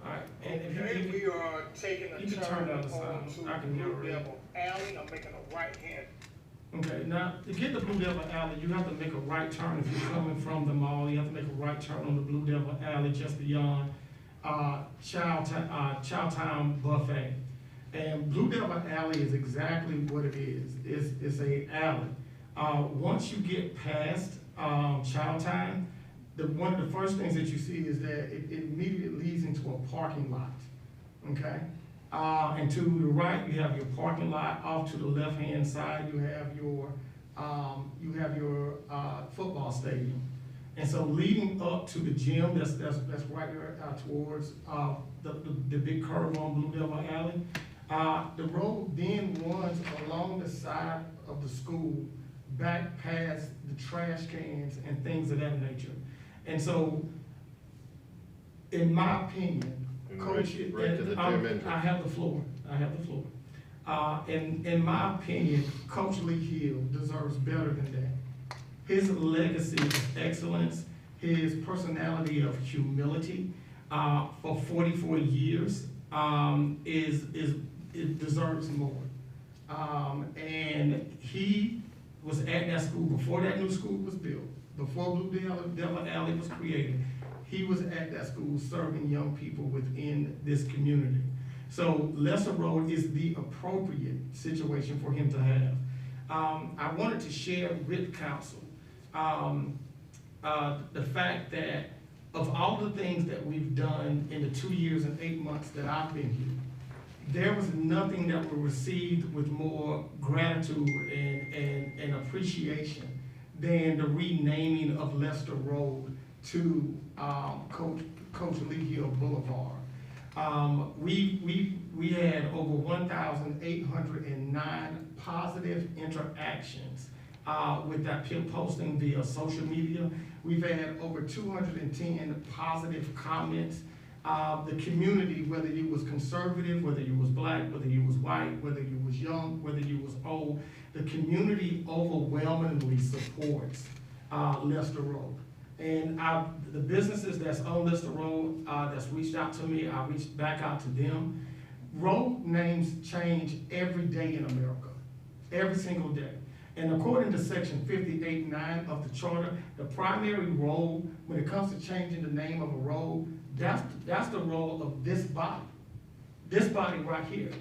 All right. And if Okay, you, we are taking a you can turn turn down the sound. onto I can hear Blue it. Devil Alley. I'm making a right hand. Okay, now, to get to Blue Devil Alley, you have to make a right turn. If you're coming from the mall, you have to make a right turn on the Blue Devil Alley just beyond Chowtown Buffet. And Blue Devil Alley is exactly what it is. It's a alley. Once you get past Chowtown, one of the first things that you see is that it immediately leads into a parking lot, okay? And to the right, you have your parking lot. Off to the left-hand side, you have your football stadium. And so leading up to the gym, that's right there towards the big curve on Blue Devil Alley. The road then runs along the side of the school, back past the trash cans and things of that nature. And so, in my opinion, And Coach, right to the gym entrance. I have the floor. In my opinion, Coach Lee Hill deserves better than that. His legacy of excellence, his personality of humility, for 44 years, it deserves more. And he was at that school before that new school was built, before Blue Devil Alley was created. He was at that school serving young people within this community. So Lester Road is the appropriate situation for him to have. I wanted to share with council, the fact that of all the things that we've done in the 2 years and 8 months that I've been here, there was nothing that was received with more gratitude and appreciation than the renaming of Lester Road to Coach Lee Hill Boulevard. We had over 1,809 positive interactions with that posting via social media. We've had over 210 positive comments. The community, whether you was conservative, whether you was black, whether you was white, whether you was young, whether you was old, the community overwhelmingly supports Lester Road. And the businesses that's on Lester Road, that's reached out to me, I reached back out to them. Road names change every day in America, every single day. And according to section 58.9 of the charter, the primary role when it comes to changing the name of a road, that's the role of this body right here.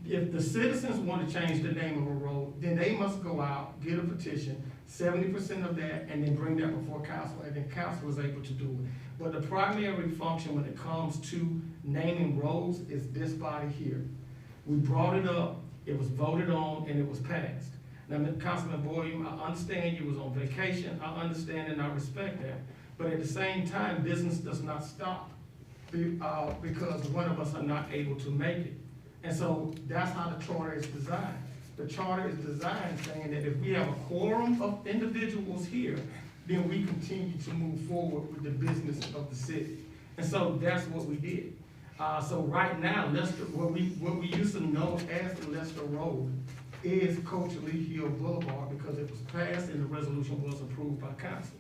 If the citizens want to change the name of a road, then they must go out, get a petition, 70% of that, and then bring that before council, and then council is able to do it. But the primary function when it comes to naming roads is this body here. We brought it up, it was voted on, and it was passed. Now, Councilman Boyd, I understand you was on vacation, I understand and I respect that. But at the same time, business does not stop because one of us are not able to make it. And so that's how the charter is designed. The charter is designed saying that if we have a quorum of individuals here, then we continue to move forward with the business of the city. And so that's what we did. So right now, Lester, what we used to know as the Lester Road is Coach Lee Hill Boulevard because it was passed and the resolution was approved by council.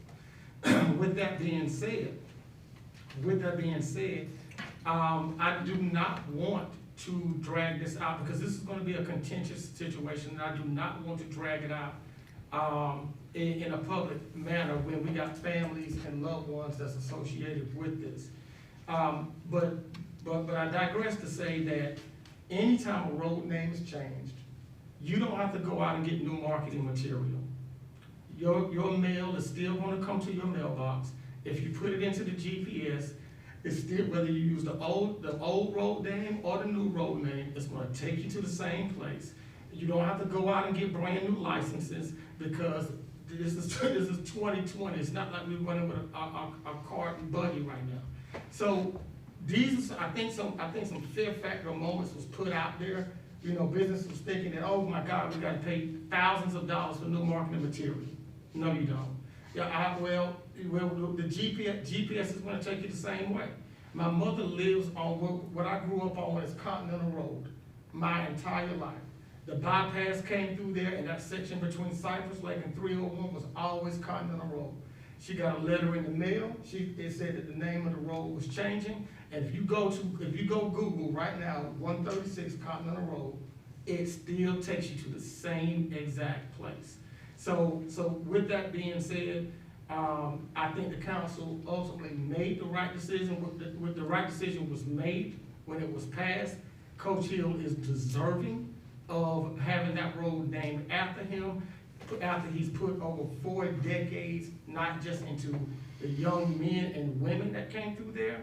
With that being said, I do not want to drag this out because this is gonna be a contentious situation and I do not want to drag it out in a public manner when we got families and loved ones that's associated with this. But I digress to say that anytime a road name is changed, you don't have to go out and get new marketing material. Your mail is still gonna come to your mailbox. If you put it into the GPS, it's still, whether you use the old road name or the new road name, it's gonna take you to the same place. You don't have to go out and get brand new licenses because this is 2020. It's not like we're running with a cart and buggy right now. So these, I think some fear factor moments was put out there. You know, business was thinking that, oh my God, we gotta pay thousands of dollars for new marketing material. No, you don't. Yeah, the GPS is gonna take you the same way. My mother lives on what I grew up on as Continental Road my entire life. The bypass came through there and that section between Cypress Lake and 301 was always Continental Road. She got a letter in the mail. It said that the name of the road was changing. And if you go Google right now, 136 Continental Road, it still takes you to the same exact place. So with that being said, I think the council ultimately made the right decision. When the right decision was made when it was passed, Coach Hill is deserving of having that road named after him, after he's put over 4 decades, not just into the young men and women that came through there,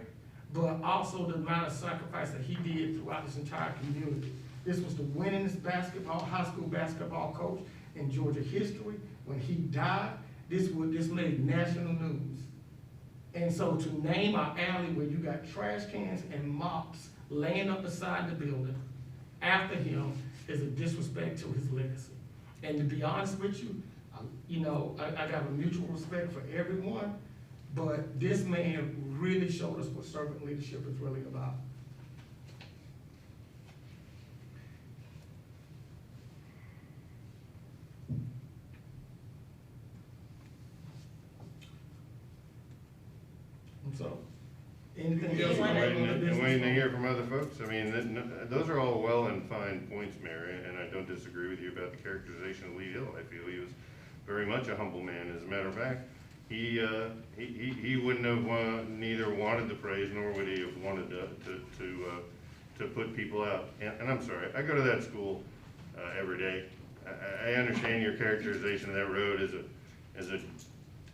but also the amount of sacrifice that he did throughout this entire community. This was the winningest high school basketball coach in Georgia history. When he died, this made national news. And so to name our alley where you got trash cans and mops laying up beside the building after him is a disrespect to his legacy. And to be honest with you, I got a mutual respect for everyone, but this man really showed us what servant leadership is really about. And so, Anything else? Yeah. on Waiting the to- business waiting to front? hear from other folks. I mean, those are all well and fine points, Mary, and I don't disagree with you about the characterization of Lee Hill. I feel he was very much a humble man. As a matter of fact, he wouldn't have neither wanted the praise nor would he have wanted to put people out. And I'm sorry, I go to that school every day. I understand your characterization of that road as a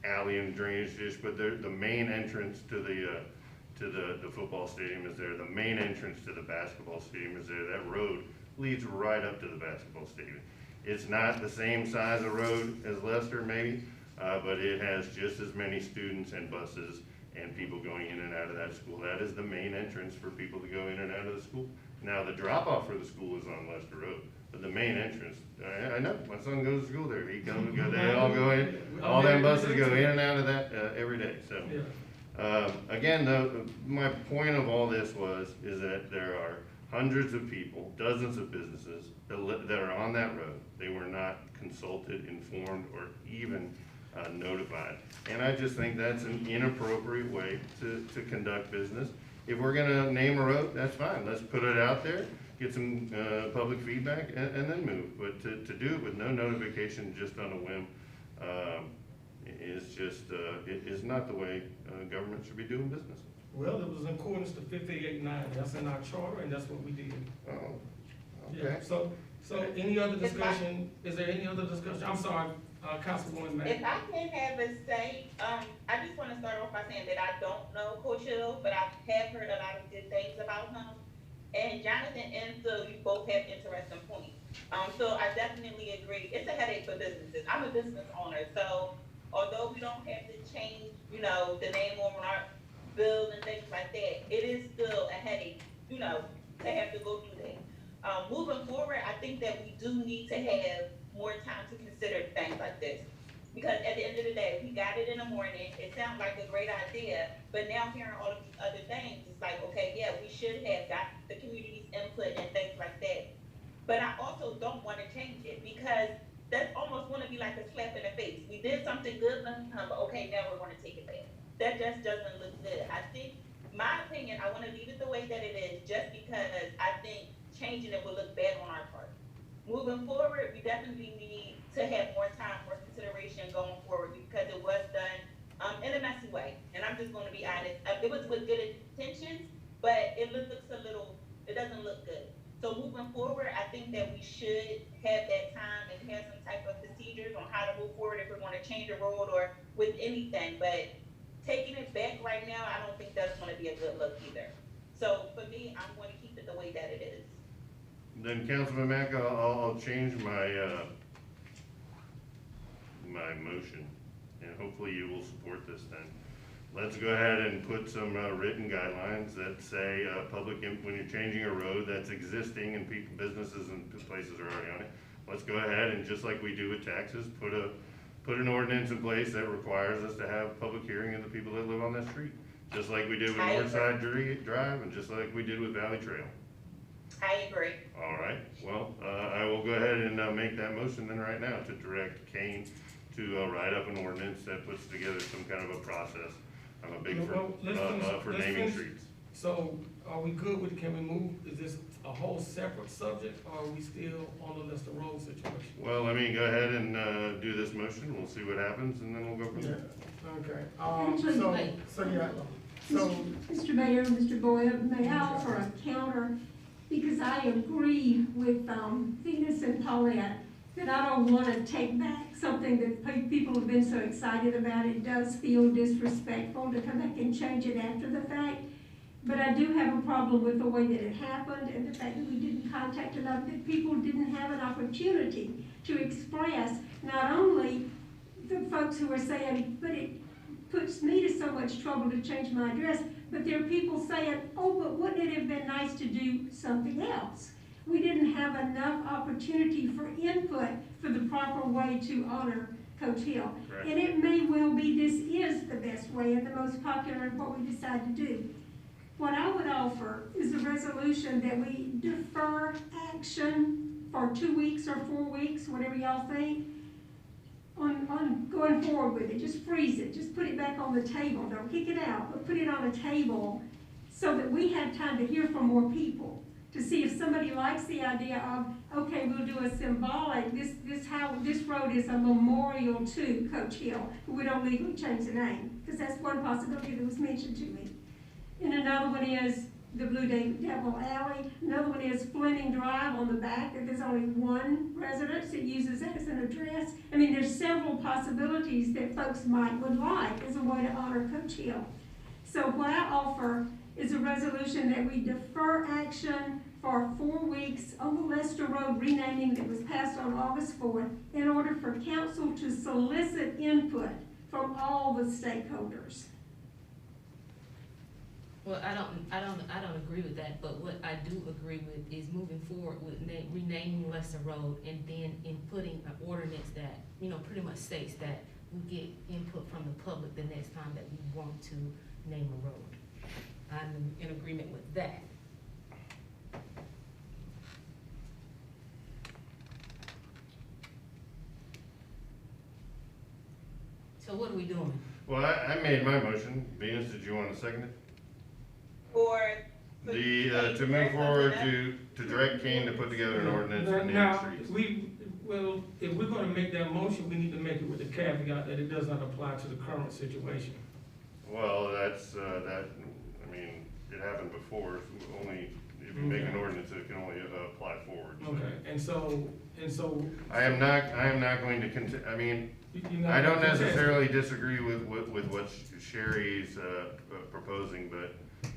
alley and drainage ditch, but the main entrance to the football stadium is there. The main entrance to the basketball stadium is there. That road leads right up to the basketball stadium. It's not the same size of road as Lester maybe, but it has just as many students and buses and people going in and out of that school. That is the main entrance for people to go in and out of the school. Now, the drop-off for the school is on Lester Road, but the main entrance, I know, my son goes to school there. He comes, they all go in, all them buses go in and out of that every day, so. Yeah. Again, my point of all this is that there are hundreds of people, dozens of businesses that are on that road. They were not consulted, informed, or even notified. And I just think that's an inappropriate way to conduct business. If we're gonna name a road, that's fine. Let's put it out there, get some public feedback, and then move. But to do it with no notification, just on a whim, it is not the way government should be doing business. Well, it was in accordance to 5890, that's in our charter, and that's what we did. Oh, Yeah, okay. so any other discussion, is there any other discussion? I'm sorry, Councilwoman May. If I can have a say, I just wanna start off by saying that I don't know Coach Hill, but I have heard a lot of good things about him. And Jonathan and Phil, you both have interesting points. So I definitely agree, it's a headache for businesses. I'm a business owner, so although we don't have to change, the name on our bills and things like that, it is still a headache, to have to go through that. Moving forward, I think that we do need to have more time to consider things like this. Because at the end of the day, we got it in the morning, it sounds like a great idea, but now hearing all of these other things, it's like, okay, yeah, we should have got the community's input and things like that. But I also don't wanna change it, because that's almost gonna be like a slap in the face. We did something good last time, but okay, now we're gonna take it back. That just doesn't look good. I think, my opinion, I wanna leave it the way that it is, just because I think changing it will look bad on our part. Moving forward, we definitely need to have more time, more consideration going forward, because it was done in a messy way. And I'm just gonna be honest, it was with good intentions, but it doesn't look good. So moving forward, I think that we should have that time and have some type of procedures on how to move forward if we're gonna change a road or with anything. But taking it back right now, I don't think that's gonna be a good look either. So for me, I'm gonna keep it the way that it is. Then Councilman Mack, I'll change my motion, and hopefully you will support this then. Let's go ahead and put some written guidelines that say, when you're changing a road that's existing and businesses and places are already on it, let's go ahead and, just like we do with taxes, put an ordinance in place that requires us to have public hearing of the people that live on that street. Just like we did with Northside Drive, and just like we did with Valley Trail. I agree. All right, well, I will go ahead and make that motion then right now to direct Kane to write up an ordinance that puts together some kind of a process. I'm a big Well, let's for finish- naming streets. So, are we good with, can we move, is this a whole separate subject, or are we still on the Lester Road situation? Well, let me go ahead and do this motion, we'll see what happens, and then we'll go from Yeah, there. okay, Actually, so, Mr. Mayor, Mr. Boyle, may I offer a counter? Because I agree with Venus and Paulette that I don't want to take back something that people have been so excited about. It does feel disrespectful to come back and change it after the fact. But I do have a problem with the way that it happened and the fact that we didn't contact enough, that people didn't have an opportunity to express not only the folks who are saying, but it puts me to so much trouble to change my address, but there are people saying, oh, but wouldn't it have been nice to do something else? We didn't have enough opportunity for input for the proper way to honor Coach Hill. Right. And it may well be this is the best way and the most popular in what we decide to do. What I would offer is a resolution that we defer action for 2 weeks or 4 weeks, whatever y'all think, on going forward with it. Just freeze it, just put it back on the table, don't kick it out, but put it on a table so that we have time to hear from more people, to see if somebody likes the idea of, okay, we'll do a symbolic, this road is a memorial to Coach Hill. We don't legally change the name, because that's one possibility that was mentioned to me. And another one is the Blue Devil Alley. Another one is Fleming Drive on the back, that there's only one residence that uses that as an address. I mean, there's several possibilities that folks would like as a way to honor Coach Hill. So what I offer is a resolution that we defer action for 4 weeks on the Lester Road renaming that was passed on August 4th in order for council to solicit input from all the stakeholders. Well, I don't agree with that, but what I do agree with is moving forward with renaming Lester Road and then inputting an ordinance that, you know, pretty much states that we get input from the public the next time that we want to name a road. I'm in agreement with that. So what are we doing? Well, I made my motion. Venus, did you want to second it? To move forward to direct Kane to put together an ordinance for naming Now, streets. if we're gonna make that motion, we need to make it with the caveat that it does not apply to the current situation. Well, that's, it happened before, only, if you make an ordinance, it can only apply forward. So. Okay, and so. I am not going to you're not I don't gonna contest it. necessarily disagree with what Sherry's proposing, but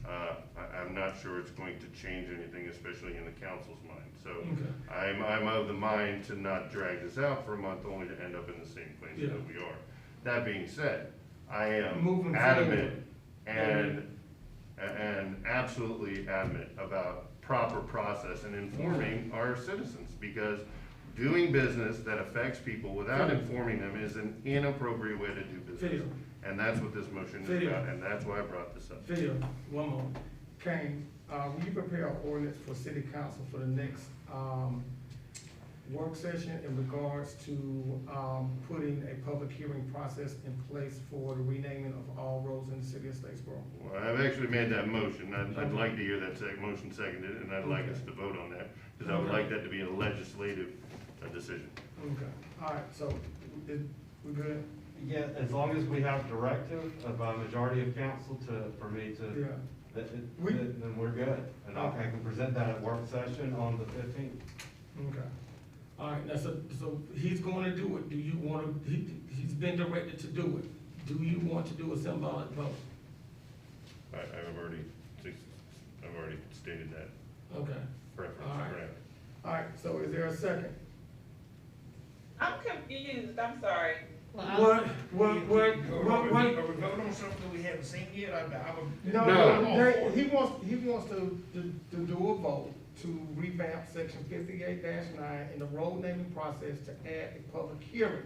I'm not sure it's going to change anything, especially in the council's mind. So Okay. I'm of the mind to not drag this out for a month, only to end up in the same place Yeah. that we are. That being said, I am Moving adamant forward. and absolutely adamant about proper process and informing our citizens, because doing business that affects people without informing them is an inappropriate way to do business. Phil. And that's what this motion is Phil. about, and that's why I brought this up. Phil, one more. Kane, will you prepare an ordinance for city council for the next, work session in regards to, putting a public hearing process in place for the renaming of all roads in the city of Statesboro? Well, I've actually made that motion. I'd like to hear that motion seconded, and I'd like us to vote on that, because I would like that to be a legislative decision. Okay, all right, so, we good? Yeah, as long as we have directive of a majority of council for me to, Yeah. then we're good. And I can present that at work session on the 15th. Okay. All right, now, so he's going to do it. Do you want to, he's been directed to do it. Do you want to do a symbolic vote? I've already stated that Okay. preference. All right. Right. All right, so is there a second? I'm confused, I'm sorry. What? Are we voting on something we haven't seen yet? No, he wants to do a vote to revamp section 58-9 in the road naming process to add a public hearing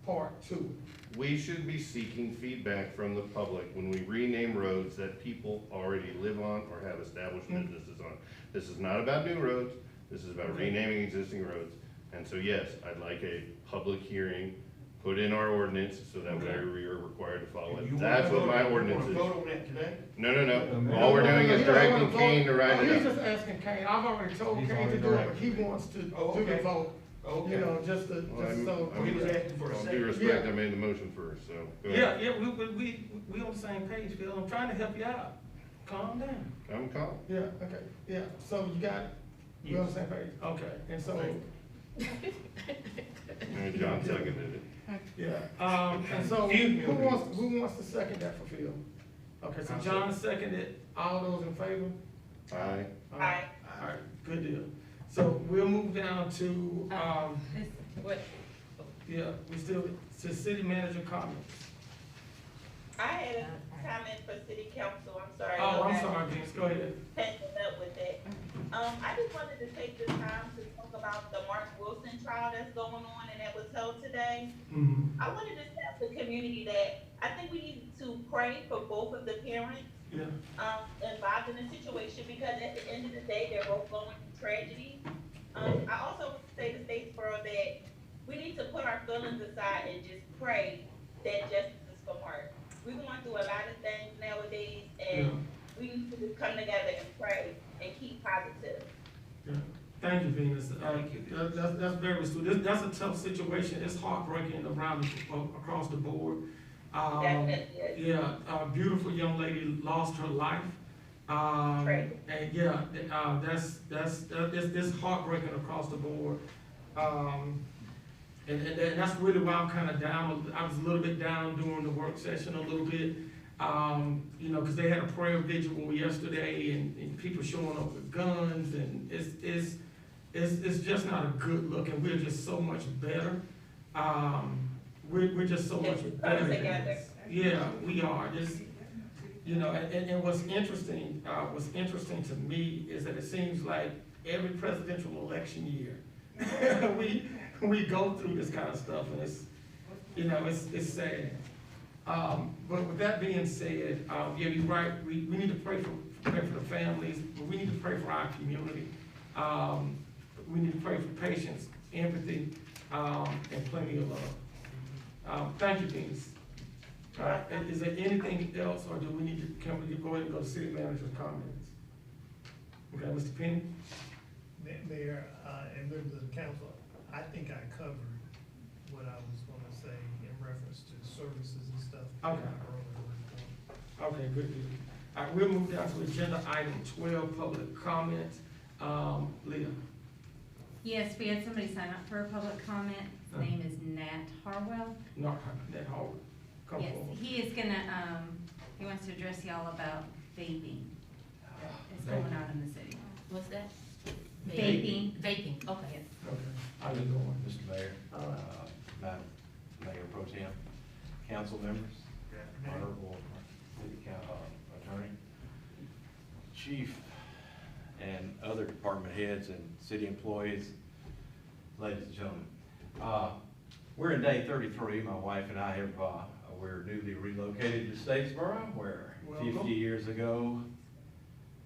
part to it. We should be seeking feedback from the public when we rename roads that people already live on or have established businesses on. This is not about new roads, this is about renaming existing roads. And so, yes, I'd like a public hearing put in our ordinance so that we are required to follow it. That's what my ordinance is. You wanna vote on that today? No. All we're doing is directing Kane to write He's it just up. asking Kane, I've already told He's Kane to already do it, but directed. he wants to do the okay. vote. Okay. You know, just Well, so. We was asking for a All due second. respect, Yeah. I made the motion first, so. go ahead. Yeah, we on the same page, Phil, I'm trying to help you out, calm down. I'm calm. Yeah, okay, yeah, so you got it, we on the same page, okay, and so, And John seconded it. yeah, and so, who wants to second that for Phil? Okay, so I'll John seconded, all those in favor? Aye. Aye. All right, good deal. So we'll move down to, What? yeah, we still, to city manager comments. I had a comment for city council, I'm sorry. Oh, I'm I sorry, Vince, go ahead. tangled up with that. I just wanted to take this time to talk about the Mark Wilson trial that's going on and that was held today. Mm-hmm. I wanted to tell the community that I think we need to pray for both of the parents, Yeah, involved in the situation, because at the end of the day, they're both going through tragedy. I also say to Statesboro that we need to put our feelings aside and just pray that justice is for Mark. We're going through a lot of things nowadays, and we need to just come come together and pray and keep positive. Yeah. Thank you, Venus. That's very astute. That's a tough situation. It's heartbreaking across the board. Definitely is. Yeah, a beautiful young lady lost her life. Right. And yeah, it's heartbreaking across the board. And that's really why I'm kind of down. I was a little bit down during the work session a little bit. You know, cause they had a prayer vigil yesterday and people showing up with guns and it's just not a good look and we're just so much better. We're just so much better. Come together. Yeah, we are. Just, you know, and what's interesting to me is that it seems like every presidential election year, we go through this kind of stuff and it's, you know, it's sad. But with that being said, yeah, you're right, we need to pray for the families, but we need to pray for our community. We need to pray for patience, empathy, and plenty of love. Thank you, Venus. All right, is there anything else, or do we need to, can we go ahead and go to city manager's comments? Okay, Mr. Penny? Mayor, and members of the council, I think I covered what I was gonna say in reference to services and stuff. Okay. Okay, good deal. All right, we'll move down to agenda item 12, public comments. Leah? Yes, we had somebody sign up for a public comment. His name is Nat Harwell. No, Nat Howard. Come Yes, forward. he is gonna, he wants to address y'all about vaping. It's going on in the city. What's that? Vaping. Vaping, okay. Yes. Okay, how you doing? Mr. Mayor, Madam Mayor Pro Tem, council members, honorable city attorney, chief, and other department heads and city employees, ladies and gentlemen. We're in day 33. My wife and I have, we're newly relocated to Statesboro, where 50 years ago,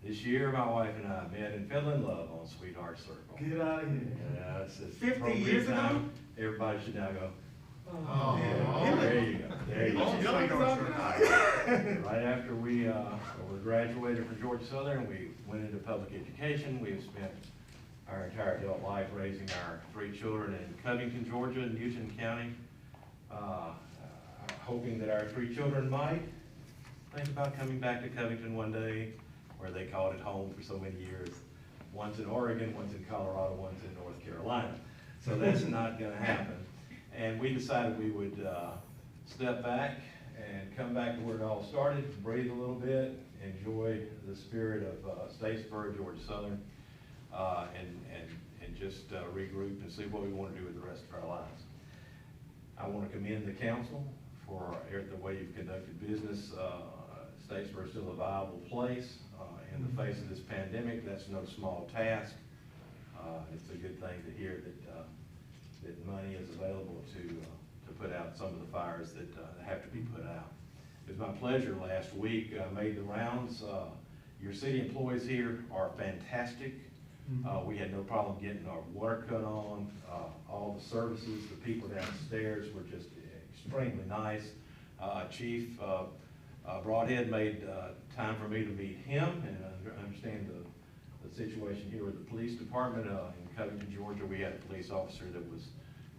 this year, my wife and I met and fell in love on Sweetheart Circle. Get out of here. Yeah, it's 50 years ago? Everybody should now go, Oh, yeah, there you go, there you go. go. Right after we graduated from Georgia Southern, we went into public education. We have spent our entire adult life raising our 3 children in Covington, Georgia, and Newton County. Hoping that our 3 children might think about coming back to Covington one day, where they called it home for so many years. Once in Oregon, once in Colorado, once in North Carolina. So that's not gonna happen. And we decided we would step back and come back to where it all started, breathe a little bit, enjoy the spirit of Statesboro, Georgia Southern, and just regroup and see what we want to do with the rest of our lives. I want to commend the council for the way you've conducted business. Statesboro is still a viable place in the face of this pandemic. That's no small task. It's a good thing to hear that money is available to put out some of the fires that have to be put out. It was my pleasure last week. I made the rounds. Your city employees here are fantastic. We had no problem getting our water cut on. All the services, the people downstairs were just extremely nice. Chief Broadhead made time for me to meet him and understand the situation here with the police department. In Covington, Georgia, we had a police officer that was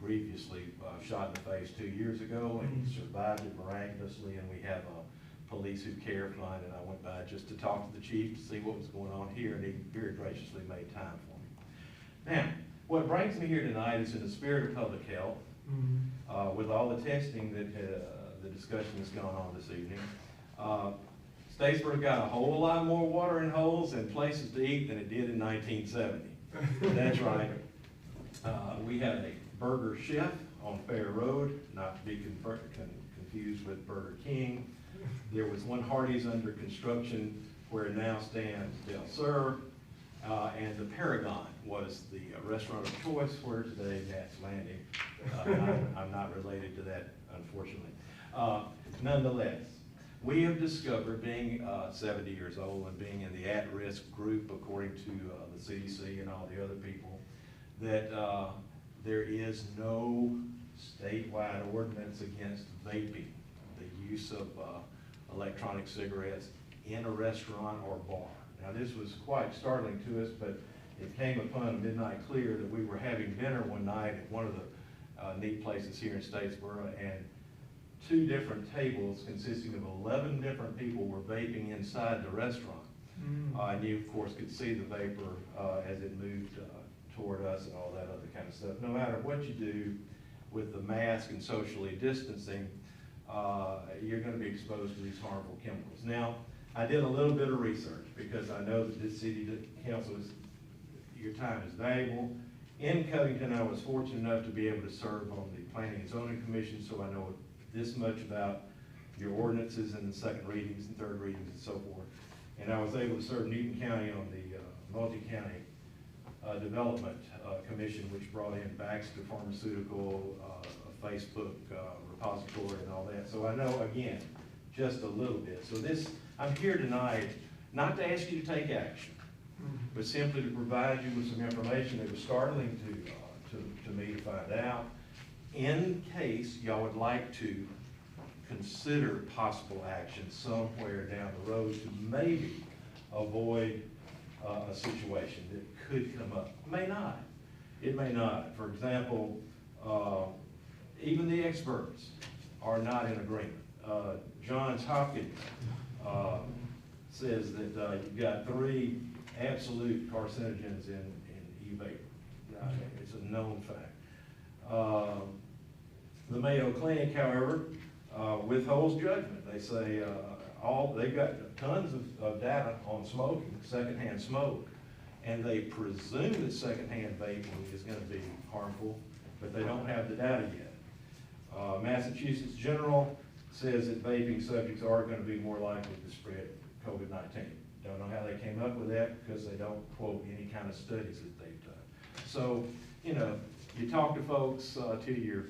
grievously shot in the face 2 years ago, and he survived it miraculously, and we have a police who care fund, and I went by just to talk to the chief to see what was going on here, and he very graciously made time for me. Now, what brings me here tonight is in the spirit of public health, with all the testing that the discussion that's gone on this evening. Statesboro got a whole lot more watering holes and places to eat than it did in 1970. That's right. We have a Burger Chef on Fair Road, not to be confused with Burger King. There was one Hardee's under construction where now stands Del Sur, and the Paragon was the restaurant of choice where today Matt's Landing. I'm not related to that, unfortunately. Nonetheless, we have discovered, being 70 years old and being in the at-risk group according to the CDC and all the other people, that there is no statewide ordinance against vaping, the use of electronic cigarettes in a restaurant or bar. Now, this was quite startling to us, but it came upon midnight clear that we were having dinner one night at one of the neat places here in Statesboro, and 2 different tables consisting of 11 different people were vaping inside the restaurant. And you, of course, could see the vapor as it moved toward us and all that other kind of stuff. No matter what you do with the mask and socially distancing, you're going to be exposed to these harmful chemicals. Now, I did a little bit of research because I know that this city council your time is valuable. In Covington, I was fortunate enough to be able to serve on the Planning and Zoning Commission, so I know this much about your ordinances and the second readings and third readings and so forth. And I was able to serve Newton County on the multi-county development commission, which brought in Baxter Pharmaceutical, a Facebook repository and all that. So I know, again, just a little bit. So I'm here tonight not to ask you to take action, but simply to provide you with some information that was startling to me to find out, in case y'all would like to consider possible action somewhere down the road to maybe avoid a situation that could come up. May not. It may not. For example, even the experts are not in agreement. Johns Hopkins says that you've got 3 absolute carcinogens in e-vapor. It's a known fact. The Mayo Clinic, however, withholds judgment. They say they've got tons of data on smoking, secondhand smoke, and they presume that secondhand vaping is going to be harmful, but they don't have the data yet. Massachusetts General says that vaping subjects are going to be more likely to spread COVID-19. Don't know how they came up with that because they don't quote any kind of studies that they've done. So, you talk to folks till you're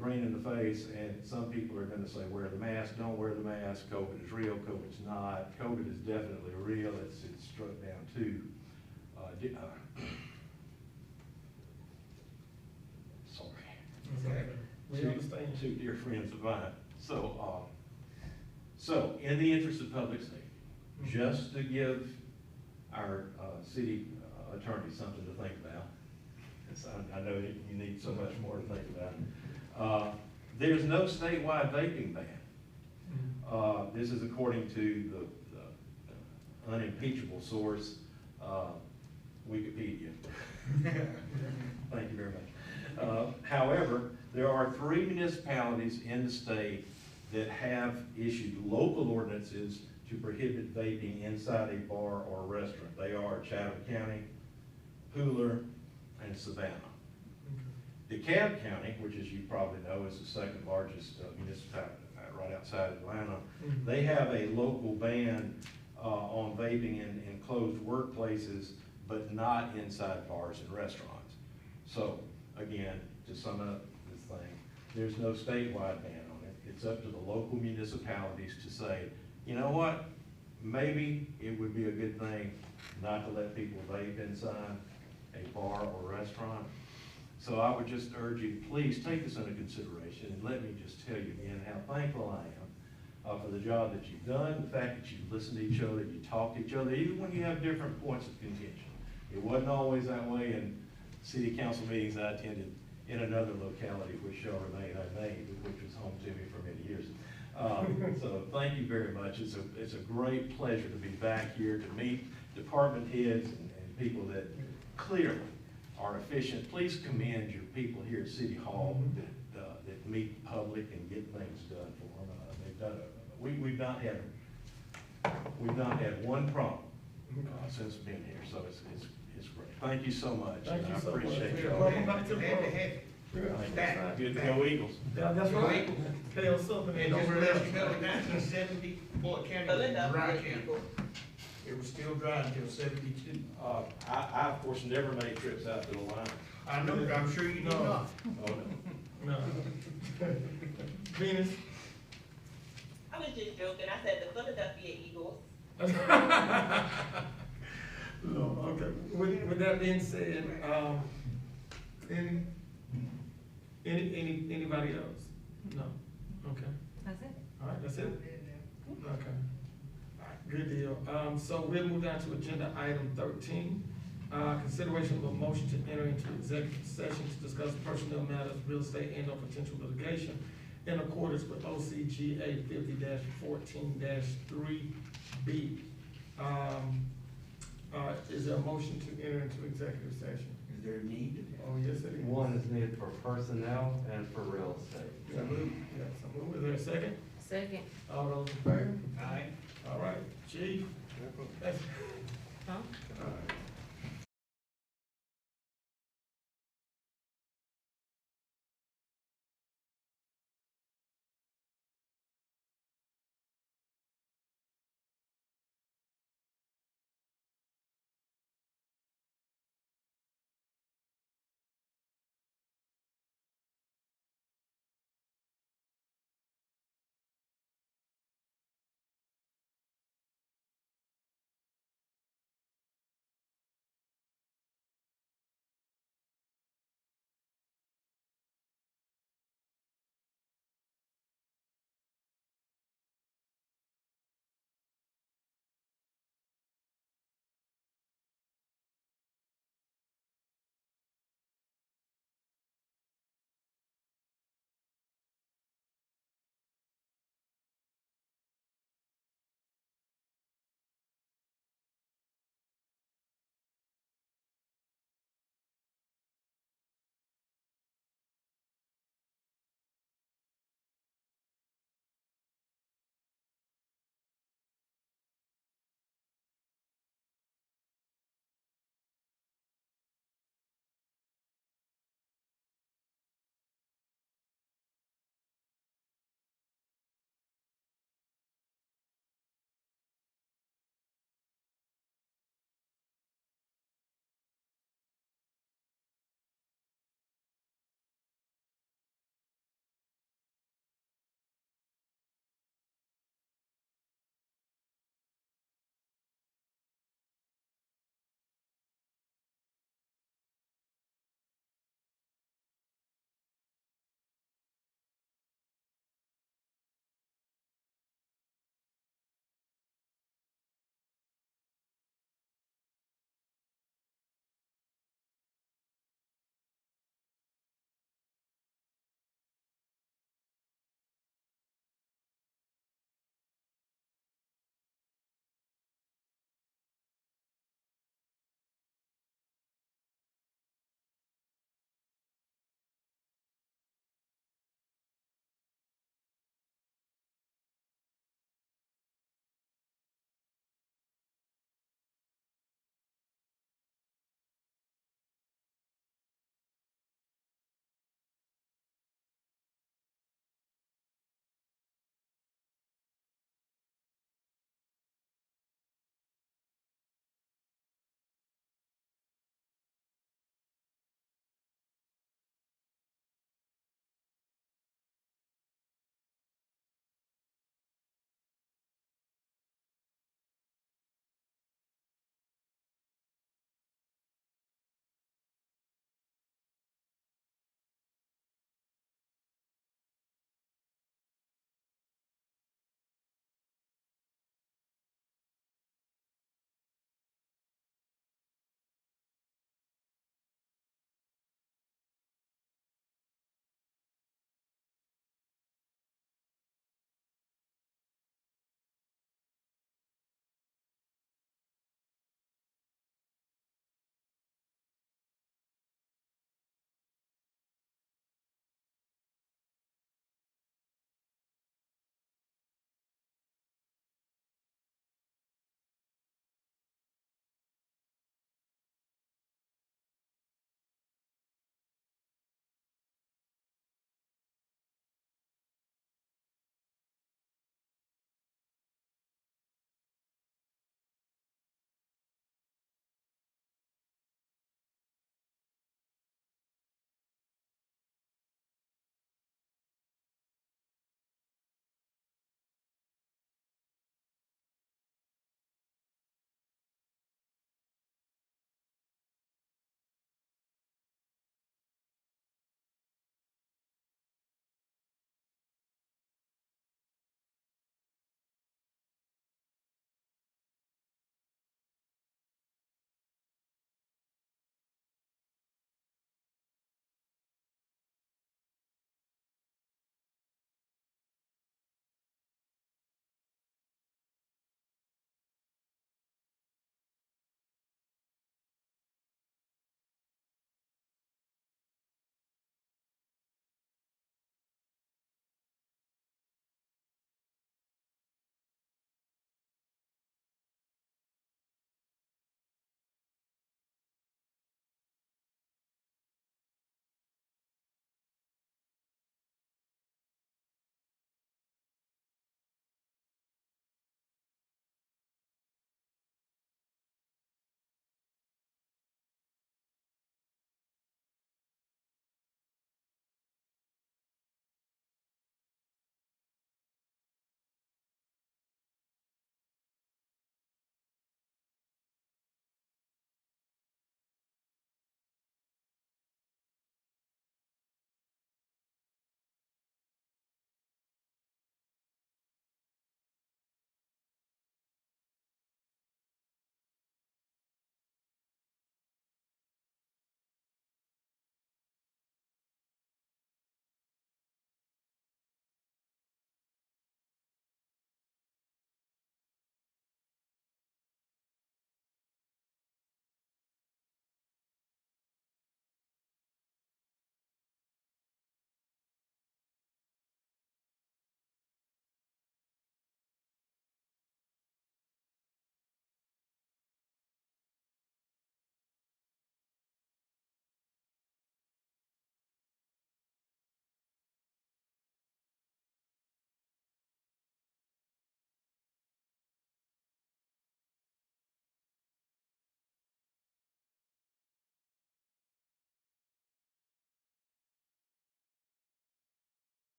green in the face, and some people are going to say, wear the mask, don't wear the mask, COVID is real, COVID's not. COVID is definitely real. It's struck down too. Okay. We understand. 2 dear friends of mine. So in the interest of public safety, just to give our city attorney something to think about, I know you need so much more to think about. There's no statewide vaping ban. This is according to the unimpeachable source, Wikipedia. Thank you very much. However, there are 3 municipalities in the state that have issued local ordinances to prohibit vaping inside a bar or restaurant. They are Chatham County, Pooler, and Savannah. DeKalb County, which as you probably know is the 2nd largest municipality right outside Atlanta, they have a local ban on vaping in enclosed workplaces, but not inside bars and restaurants. So again, to sum up this thing, there's no statewide ban on it. It's up to the local municipalities to say, you know what, maybe it would be a good thing not to let people vape inside a bar or restaurant. So I would just urge you, please take this into consideration, and let me just tell you again how thankful I am for the job that you've done, the fact that you listen to each other, you talk to each other, even when you have different points of contention. It wasn't always that way in city council meetings I attended in another locality, which shall remain unnamed, which was home to me for many years. So thank you very much. It's a great pleasure to be back here to meet department heads and people that clearly are efficient. Please commend your people here at City Hall that meet the public and get things done for them. They've done we've not had one problem since being here, so it's great. Thank you so much. Thank you so much. I appreciate you. Welcome back to the Glad to board. have you. Yeah. Good to go Eagles. Yeah, that's right. Tell something. And just to let you know, 1970, Boyd County was a dry county. It was still dry until 72. I of course never made trips out to the line. I know, but I'm sure you did not. Oh, no. No. Venus? I was just joking. I said the Philadelphia Eagles. No, okay. With that being said, anybody else? No. Okay. That's it. All right, that's it? Okay. Good deal. So we'll move down to agenda item 13. Consideration of a motion to enter into executive session to discuss personnel matters, real estate, and/or potential litigation in accordance with OCGA 50-14-3B. Is there a motion to enter into executive session? Is there a need? Oh, yes, it is. One is needed for personnel and for real estate. So move. Yes, so move. Is there a second? Second, All those in favor? Aye. All right, chief? huh? All right.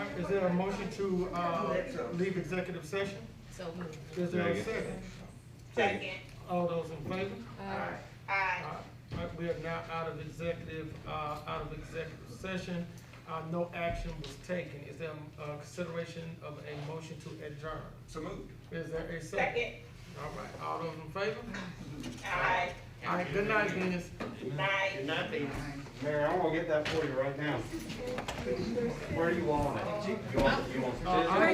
All right, is there a motion to, leave executive session? So moved. Is there a second? Second. All those in favor? Aye. All right, we are now out of executive session. No action was taken. Is there a consideration of a motion to adjourn? So moved. Is there a second? Second. All right, all those in favor? Aye. All right, good night, Venus. Night. Good night, Venus. Mayor, I'm gonna get that for you right now. Where do you want it? You want I-